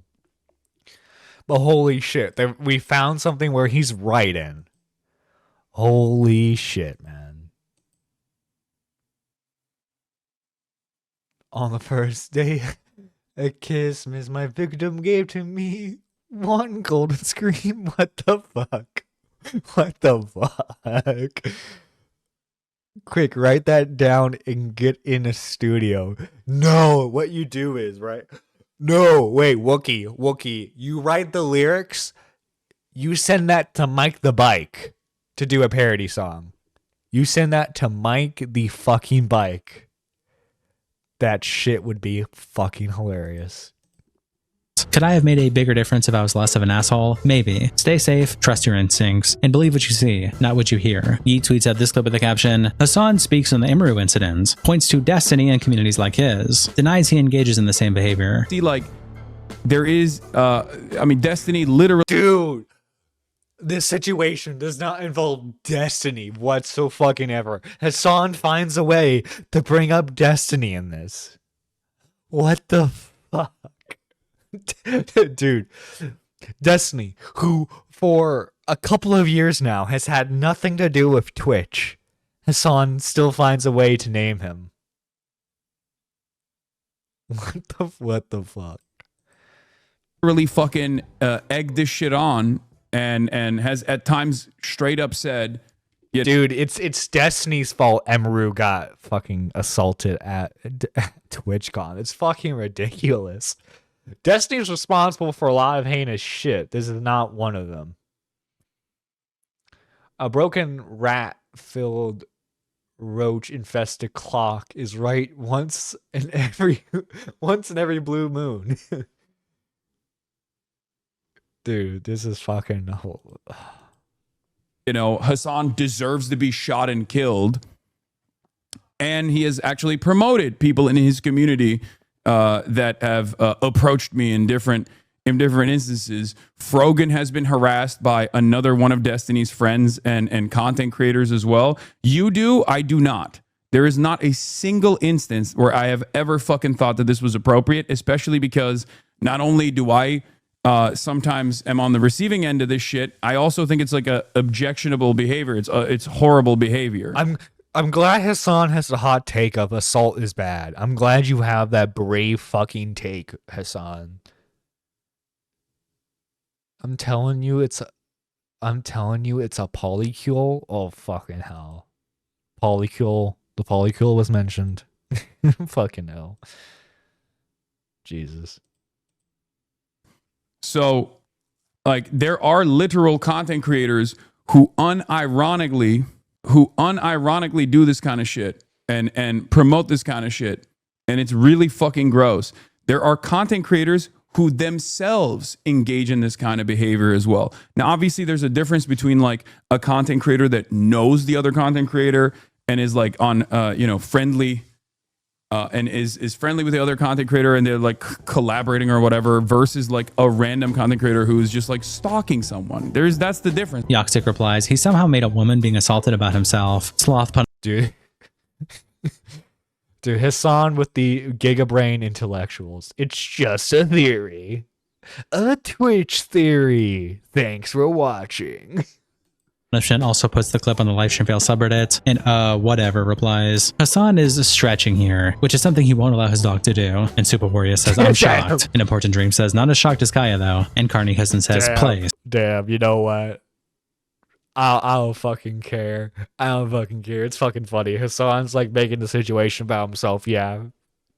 But holy shit, we found something where he's right in. Holy shit, man. On the first day, a kiss miss my victim gave to me one golden scream. What the fuck? What the fuck? Quick, write that down and get in a studio. No, what you do is, right? No, wait, Wookie, you write the lyrics, you send that to Mike the Bike to do a parody song. You send that to Mike the fucking Bike. That shit would be fucking hilarious. Could I have made a bigger difference if I was less of an asshole? Maybe. Stay safe, trust your instincts, and believe what you see, not what you hear. Yeet tweets out this clip with the caption, Hassan speaks on the Emiru incident, points to Destiny and communities like his, denies he engages in the same behavior. See, like, there is, Destiny literally... Dude, this situation does not involve Destiny whatsoever. Hassan finds a way to bring up Destiny in this. What the fuck? Dude, Destiny, who for a couple of years now has had nothing to do with Twitch, Hassan still finds a way to name him. What the fuck? Really fucking egged this shit on and has at times straight up said, dude, it's Destiny's fault Emiru got fucking assaulted at TwitchCon. It's fucking ridiculous. Destiny's responsible for a lot of heinous shit. This is not one of them. A broken rat-filled roach-infested clock is right once in every blue moon. Dude, this is fucking Hassan deserves to be shot and killed. And he has actually promoted people in his community that have approached me in different instances. Frogan has been harassed by another one of Destiny's friends and content creators as well. You do, I do not. There is not a single instance where I have ever fucking thought that this was appropriate, especially because not only do I sometimes am on the receiving end of this shit, I also think it's like a objectionable behavior. It's horrible behavior. I'm glad Hassan has a hot take of assault is bad. I'm glad you have that brave fucking take, Hassan. I'm telling you it's a polycule. Oh fucking hell. Polycule. The polycule was mentioned. Fucking hell. Jesus. So, like, there are literal content creators who unironically do this kind of shit and promote this kind of shit. And it's really fucking gross. There are content creators who themselves engage in this kind of behavior as well. Now, obviously, there's a difference between like a content creator that knows the other content creator and is like on, friendly and is friendly with the other content creator and they're like collaborating or whatever versus like a random content creator who is just like stalking someone. That's the difference. Yoxic replies, he somehow made a woman being assaulted about himself. Sloth pun. Dude. Dude, Hassan with the gigabrain intellectuals. It's just a theory. A Twitch theory. Thanks for watching. Also puts the clip on the livestream fail subreddit, and whatever replies, Hassan is stretching here, which is something he won't allow his dog to do. And Super Warrior says, I'm shocked. An Important Dream says, not as shocked as Kaya though. And Carney Cousin says, play. Damn, you know what? I don't fucking care. I don't fucking care. It's fucking funny. Hassan's like making the situation about himself. Yeah.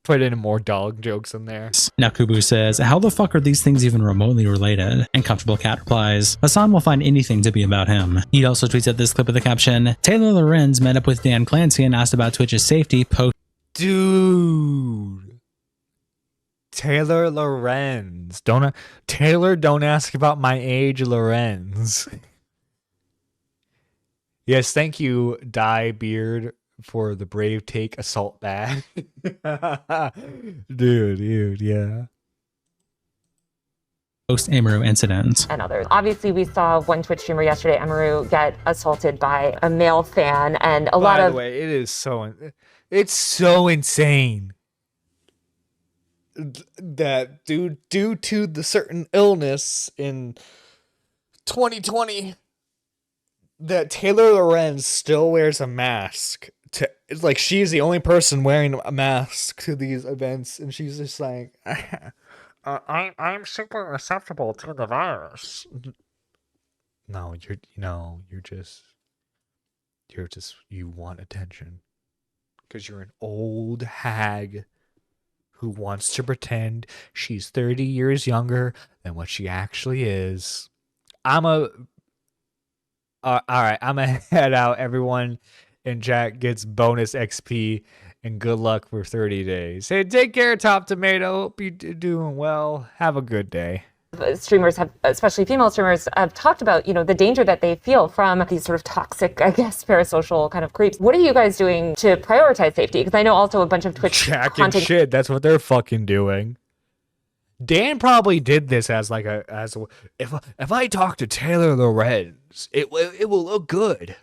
Put in more dog jokes in there. Now Kubu says, how the fuck are these things even remotely related? And Comfortable Cat replies, Hassan will find anything to be about him. He also tweets at this clip with the caption, Taylor Lorenz met up with Dan Clancy and asked about Twitch's safety post. Dude. Taylor Lorenz. Don't ask about my age, Lorenz. Yes, thank you, Dye Beard, for the brave take assault bag. dude, yeah. Post Emiru incident. And others. Obviously, we saw one Twitch streamer yesterday, Emiru, get assaulted by a male fan, and a lot of. By the way, it's so insane that due to the certain illness in 2020, that Taylor Lorenz still wears a mask. It's like she's the only person wearing a mask to these events, and she's just like, I'm super susceptible to the virus. No, you want attention because you're an old hag who wants to pretend she's 30 years younger than what she actually is. All right, I'm gonna head out. Everyone in chat gets bonus XP and good luck for 30 days. Hey, take care, Top Tomato. Hope you're doing well. Have a good day. Streamers have, especially female streamers, have talked about, the danger that they feel from these sort of toxic, I guess, parasocial kind of creeps. What are you guys doing to prioritize safety? Because I know also a bunch of Twitch content. Shit, that's what they're fucking doing. Dan probably did this as if I talk to Taylor Lorenz, it will look good.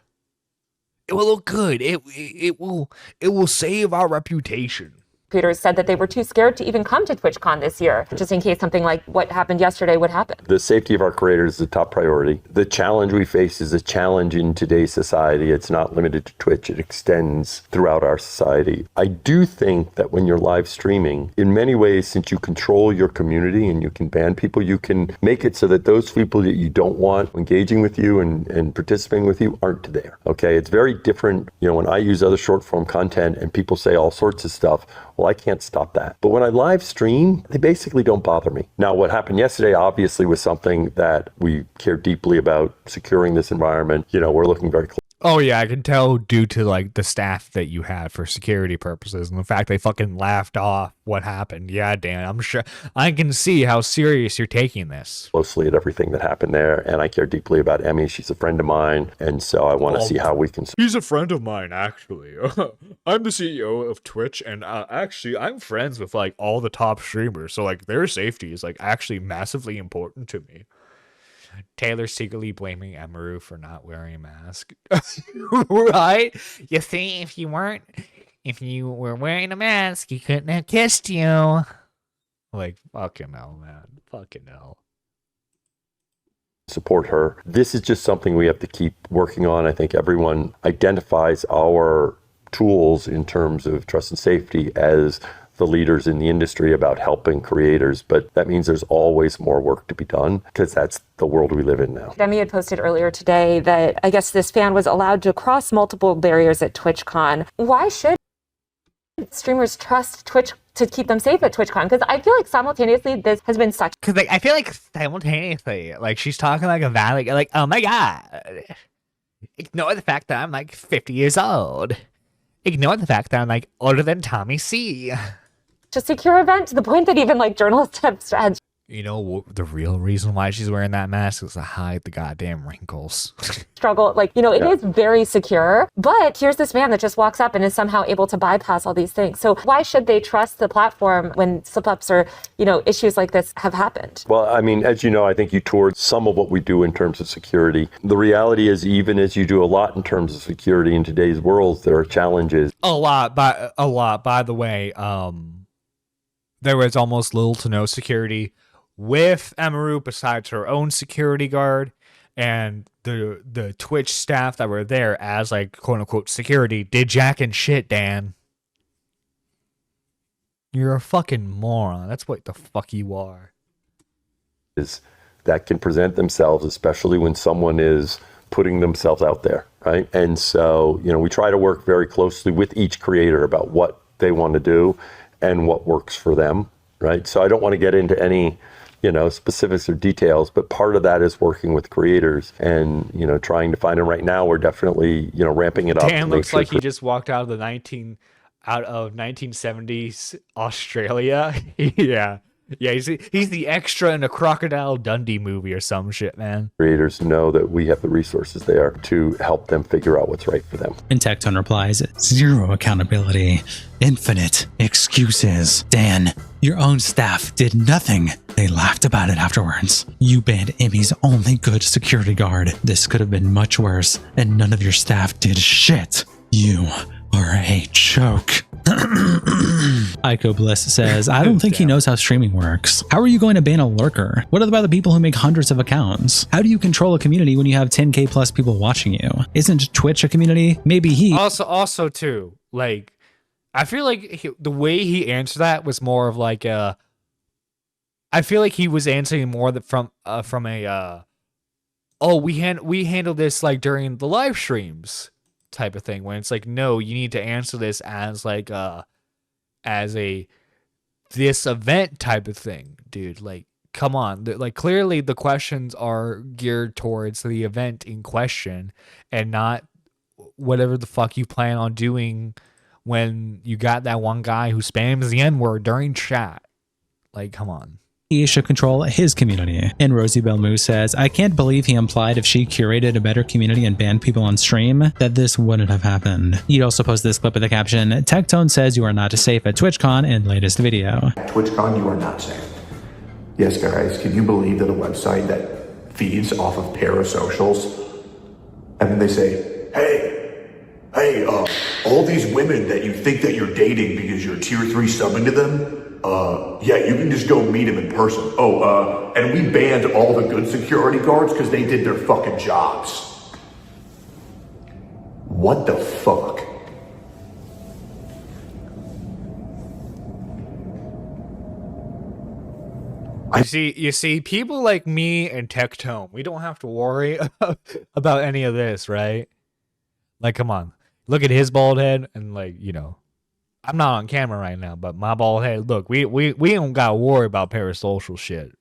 It will look good. It will save our reputation. Creators said that they were too scared to even come to TwitchCon this year, just in case something like what happened yesterday would happen. The safety of our creators is the top priority. The challenge we face is a challenge in today's society. It's not limited to Twitch. It extends throughout our society. I do think that when you're live streaming, in many ways, since you control your community and you can ban people, you can make it so that those people that you don't want engaging with you and participating with you aren't there. Okay, it's very different. When I use other short form content and people say all sorts of stuff, well, I can't stop that. But when I live stream, they basically don't bother me. Now, what happened yesterday obviously was something that we care deeply about, securing this environment. We're looking very close. Oh yeah, I can tell due to like the staff that you had for security purposes and the fact they fucking laughed off what happened. Yeah, Dan, I'm sure I can see how serious you're taking this. Closely at everything that happened there, and I care deeply about Emmy. She's a friend of mine, and so I want to see how we can. He's a friend of mine, actually. I'm the CEO of Twitch, and actually, I'm friends with like all the top streamers, so like their safety is like actually massively important to me. Taylor secretly blaming Emiru for not wearing a mask. Right? You see, if you were wearing a mask, he couldn't have kissed you. Like, fucking hell, man. Fucking hell. Support her. This is just something we have to keep working on. I think everyone identifies our tools in terms of trust and safety as the leaders in the industry about helping creators, but that means there's always more work to be done because that's the world we live in now. Demi had posted earlier today that I guess this fan was allowed to cross multiple barriers at TwitchCon. Why should streamers trust Twitch to keep them safe at TwitchCon? Because I feel like simultaneously this has been such. Because I feel like simultaneously, like she's talking like a valley, like, oh my god, ignore the fact that I'm like 50 years old. Ignore the fact that I'm like older than Tommy C. A secure event to the point that even like journalists have You know, the real reason why she's wearing that mask is to hide the goddamn wrinkles. Struggle, like, it is very secure, but here's this man that just walks up and is somehow able to bypass all these things. So why should they trust the platform when slip-ups or, issues like this have happened? Well, I mean, as you know, I think you toured some of what we do in terms of security. The reality is, even as you do a lot in terms of security in today's world, there are challenges. A lot. By the way, there was almost little to no security with Emiru besides her own security guard and the Twitch staff that were there as like quote unquote security did jack and shit, Dan. You're a fucking moron. That's what the fuck you are. Is that can present themselves, especially when someone is putting themselves out there, right? And so, we try to work very closely with each creator about what they want to do and what works for them, right? So I don't want to get into any specifics or details, but part of that is working with creators and, trying to find them. Right now, we're definitely, ramping it up. Dan looks like he just walked out of 1970s Australia. Yeah. Yeah, he's the extra in a Crocodile Dundee movie or some shit, man. Creators know that we have the resources there to help them figure out what's right for them. And Tectone replies, zero accountability, infinite excuses. Dan, your own staff did nothing. They laughed about it afterwards. You banned Emmy's only good security guard. This could have been much worse, and none of your staff did shit. You are a joke. Ico Bliss says, I don't think he knows how streaming works. How are you going to ban a lurker? What about the people who make hundreds of accounts? How do you control a community when you have 10k plus people watching you? Isn't Twitch a community? Maybe he... Also too, like, I feel like the way he answered that was more of like a... I feel like he was answering more from a... we handle this like during the live streams type of thing, when it's like, no, you need to answer this as like this event type of thing, dude. Like, come on. Like, clearly the questions are geared towards the event in question and not whatever the fuck you plan on doing when you got that one guy who spams the N-word during chat. Like, come on. He should control his community. And Rosie Belmu says, I can't believe he implied if she curated a better community and banned people on stream, that this wouldn't have happened. He'd also post this clip with the caption, Tectone says you are not safe at TwitchCon in latest video. At TwitchCon, you are not safe. Yes, guys, can you believe that a website that feeds off of parasocials, and then they say, hey, all these women that you think that you're dating because you're tier 3 subbing to them, yeah, you can just go meet them in person. And we banned all the good security guards because they did their fucking jobs. What the fuck? You see, people like me and Tectone, we don't have to worry about any of this, right? Like, come on. Look at his bald head and, like, I'm not on camera right now, but my bald head, look, we don't gotta worry about parasocial shit.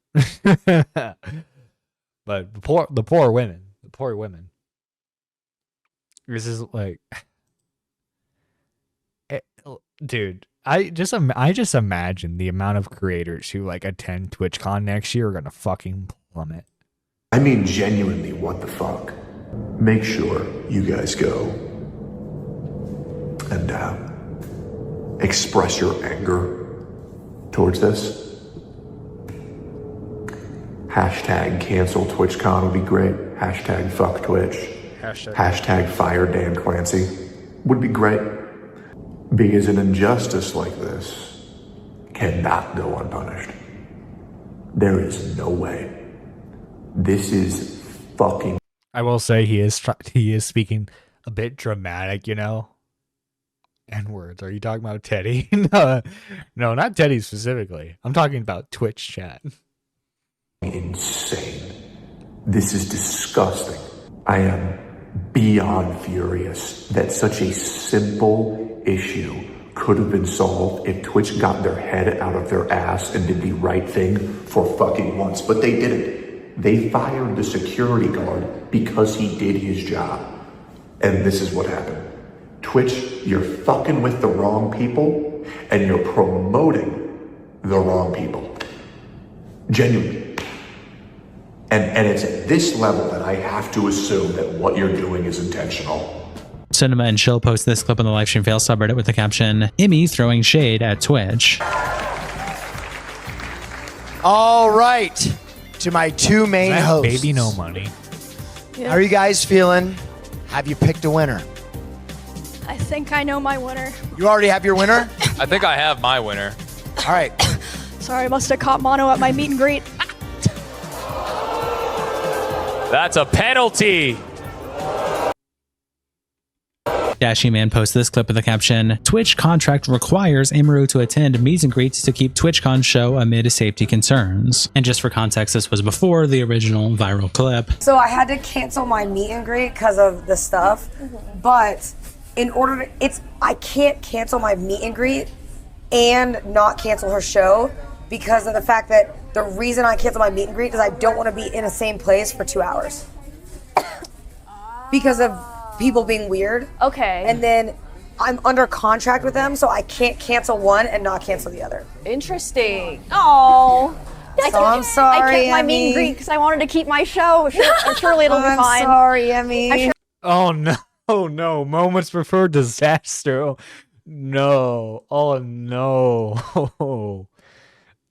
But the poor women. This is like, dude, I just imagine the amount of creators who like attend TwitchCon next year are gonna fucking plummet. I mean, genuinely, what the fuck? Make sure you guys go and express your anger towards this. Hashtag cancel TwitchCon would be great. Hashtag fuck Twitch. Hashtag fire Dan Clancy would be great. Because an injustice like this cannot go unpunished. There is no way. This is fucking... I will say he is speaking a bit dramatic, N-words. Are you talking about Teddy? No, not Teddy specifically. I'm talking about Twitch chat. Insane. This is disgusting. I am beyond furious that such a simple issue could have been solved if Twitch got their head out of their ass and did the right thing for fucking once. But they didn't. They fired the security guard because he did his job. And this is what happened. Twitch, you're fucking with the wrong people and you're promoting the wrong people. Genuinely. And it's at this level that I have to assume that what you're doing is intentional. Cinema and Chill post this clip on the Livestream Fail subreddit with the caption, Emmy throwing shade at Twitch. All right, to my two main hosts. Baby no money. How are you guys feeling? Have you picked a winner? I think I know my winner. You already have your winner? I think I have my winner. All right. Sorry, I must have caught mono at my meet and greet. That's a penalty. Dashy Man posts this clip with the caption, Twitch contract requires Emiru to attend meet and greets to keep TwitchCon show amid safety concerns. And just for context, this was before the original viral clip. So I had to cancel my meet and greet because of the stuff, but in order to, I can't cancel my meet and greet and not cancel her show because of the fact that the reason I cancel my meet and greet is I don't want to be in the same place for 2 hours. Because of people being weird. Okay. And then I'm under contract with them, so I can't cancel one and not cancel the other. Interesting. Oh. So I'm sorry, I kept my meet Emmy. and greet because I wanted to keep my show. Surely it'll be I'm fine. sorry, Emmy. Oh no. Oh no. Moments before disaster. No. Oh no.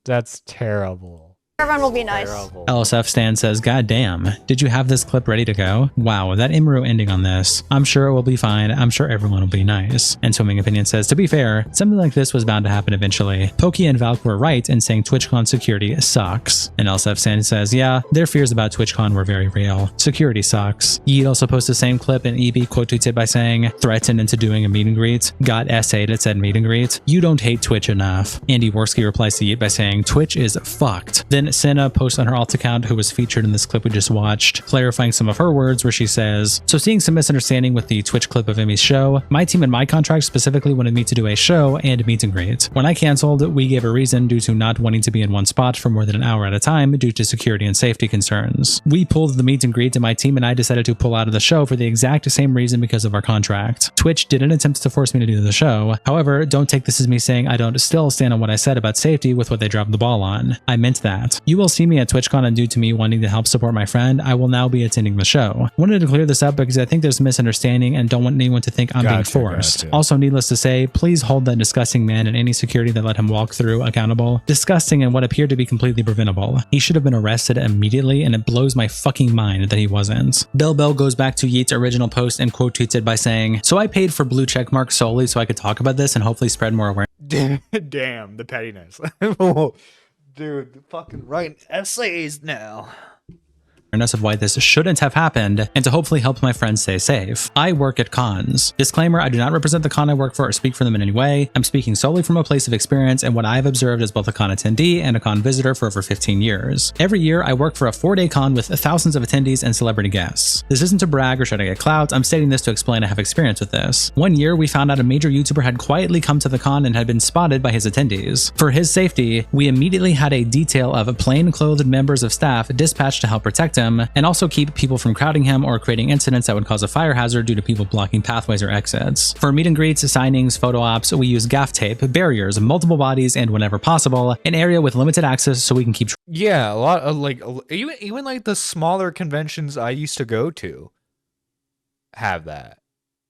That's terrible. Everyone will be nice. Terrible. LSF Stan says, God damn, did you have this clip ready to go? Wow, that Emiru ending on this. I'm sure it will be fine. I'm sure everyone will be nice. And Swimming Opinion says, to be fair, something like this was bound to happen eventually. Pokey and Valk were right in saying TwitchCon security sucks. And LSF Stan says, yeah, their fears about TwitchCon were very real. Security sucks. Yeet also posted the same clip and EB quote tweeted by saying, threatened into doing a meet and greet. Got essayed at said meet and greet. You don't hate Twitch enough. Andy Worski replies to Yeet by saying, Twitch is fucked. Then Senna posts on her alt account, who was featured in this clip we just watched, clarifying some of her words where she says, so seeing some misunderstanding with the Twitch clip of Emmy's show, my team and my contract specifically wanted me to do a show and meet and greet. When I canceled, we gave a reason due to not wanting to be in one spot for more than an hour at a time due to security and safety concerns. We pulled the meet and greet and my team and I decided to pull out of the show for the exact same reason because of our contract. Twitch didn't attempt to force me to do the show. However, don't take this as me saying I don't still stand on what I said about safety with what they dropped the ball on. I meant that. You will see me at TwitchCon, and due to me wanting to help support my friend, I will now be attending the show. Wanted to clear this up because I think there's a misunderstanding and don't want anyone to think I'm being forced. Also, needless to say, please hold that disgusting man and any security that let him walk through accountable. Disgusting and what appeared to be completely preventable. He should have been arrested immediately, and it blows my fucking mind that he wasn't. Bell goes back to Yeet's original post and quote tweets it by saying, so I paid for blue checkmark solely so I could talk about this and hopefully spread more awareness. Damn, the pettiness. Dude, fucking writing essays now. Of why this shouldn't have happened and to hopefully help my friends stay safe. I work at cons. Disclaimer, I do not represent the con I work for or speak for them in any way. I'm speaking solely from a place of experience and what I have observed as both a con attendee and a con visitor for over 15 years. Every year, I work for a 4-day con with thousands of attendees and celebrity guests. This isn't to brag or try to get clout. I'm stating this to explain I have experience with this. One year, we found out a major YouTuber had quietly come to the con and had been spotted by his attendees. For his safety, we immediately had a detail of plain-clothed members of staff dispatched to help protect him and also keep people from crowding him or creating incidents that would cause a fire hazard due to people blocking pathways or exits. For meet and greets, signings, photo ops, we use gaff tape, barriers, multiple bodies, and whenever possible, an area with limited access so we can keep. Yeah, a lot of like even like the smaller conventions I used to go to have that.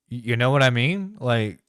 You know what I mean? Like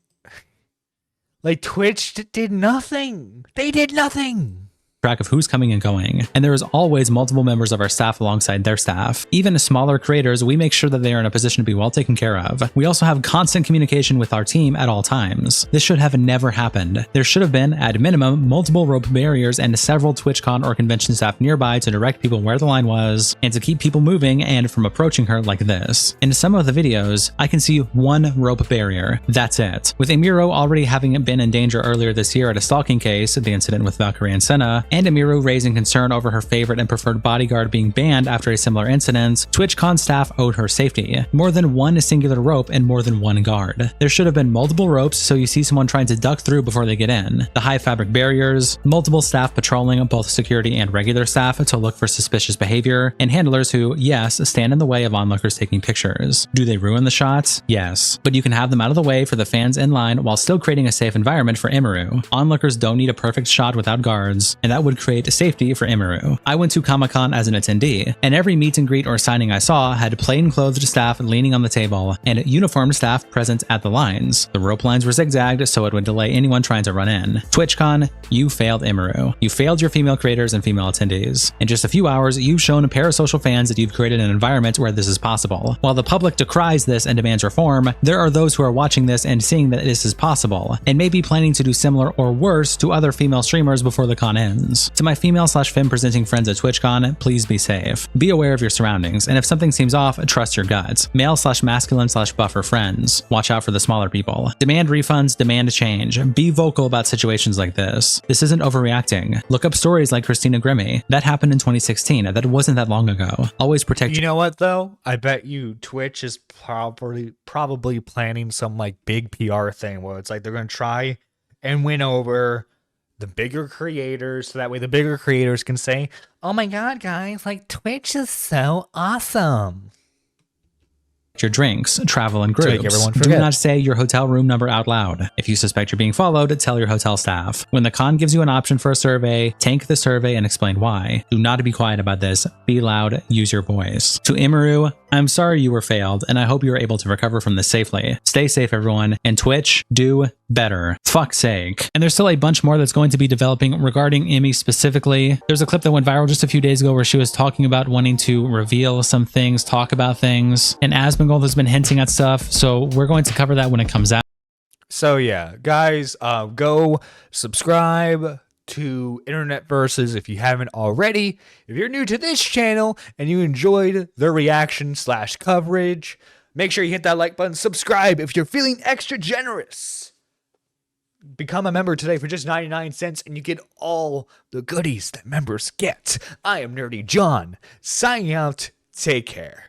Twitch did nothing. They did nothing. Track of who's coming and going, and there is always multiple members of our staff alongside their staff. Even smaller creators, we make sure that they are in a position to be well taken care of. We also have constant communication with our team at all times. This should have never happened. There should have been, at minimum, multiple rope barriers and several TwitchCon or convention staff nearby to direct people where the line was and to keep people moving and from approaching her like this. In some of the videos, I can see one rope barrier. That's it. With Emiru already having been in danger earlier this year at a stalking case, the incident with Valkyrie and Senna, and Emiru raising concern over her favorite and preferred bodyguard being banned after a similar incident, TwitchCon staff owed her safety. More than one singular rope and more than one guard. There should have been multiple ropes so you see someone trying to duck through before they get in. The high fabric barriers, multiple staff patrolling both security and regular staff to look for suspicious behavior, and handlers who, yes, stand in the way of onlookers taking pictures. Do they ruin the shots? Yes. But you can have them out of the way for the fans in line while still creating a safe environment for Emiru. Onlookers don't need a perfect shot without guards, and that that would create safety for Emiru. I went to Comic-Con as an attendee, and every meet and greet or signing I saw had plainclothed staff leaning on the table and uniformed staff present at the lines. The rope lines were zigzagged so it would delay anyone trying to run in. TwitchCon, you failed Emiru. You failed your female creators and female attendees. In just a few hours, you've shown parasocial fans that you've created an environment where this is possible. While the public decries this and demands reform, there are those who are watching this and seeing that this is possible, and may be planning to do similar or worse to other female streamers before the con ends. To my female/femme presenting friends at TwitchCon, please be safe. Be aware of your surroundings, and if something seems off, trust your gut. Male/masculine/buffer friends. Watch out for the smaller people. Demand refunds, demand change. Be vocal about situations like this. This isn't overreacting. Look up stories like Christina Grimmie. That happened in 2016. That wasn't that long ago. Always protect. You know what though? I bet you Twitch is probably planning some like big PR thing where it's like they're gonna try and win over the bigger creators, so that way the bigger creators can say, "Oh my god, guys, like Twitch is so awesome." Your drinks, travel in groups. make everyone Do forget. not say your hotel room number out loud. If you suspect you're being followed, tell your hotel staff. When the con gives you an option for a survey, tank the survey and explain why. Do not be quiet about this. Be loud. Use your voice. To Emiru, I'm sorry you were failed, and I hope you are able to recover from this safely. Stay safe, everyone. And Twitch, do better. Fuck's sake. And there's still a bunch more that's going to be developing regarding Emmy specifically. There's a clip that went viral just a few days ago where she was talking about wanting to reveal some things, talk about things, and Asmongold has been hinting at stuff, so we're going to cover that when it comes out. So yeah, guys, go subscribe to Internet Versus if you haven't already. If you're new to this channel and you enjoyed the reaction/coverage, make sure you hit that like button, subscribe if you're feeling extra generous. Become a member today for just 99 cents and you get all the goodies that members get. I am Nerdy John, signing out. Take care.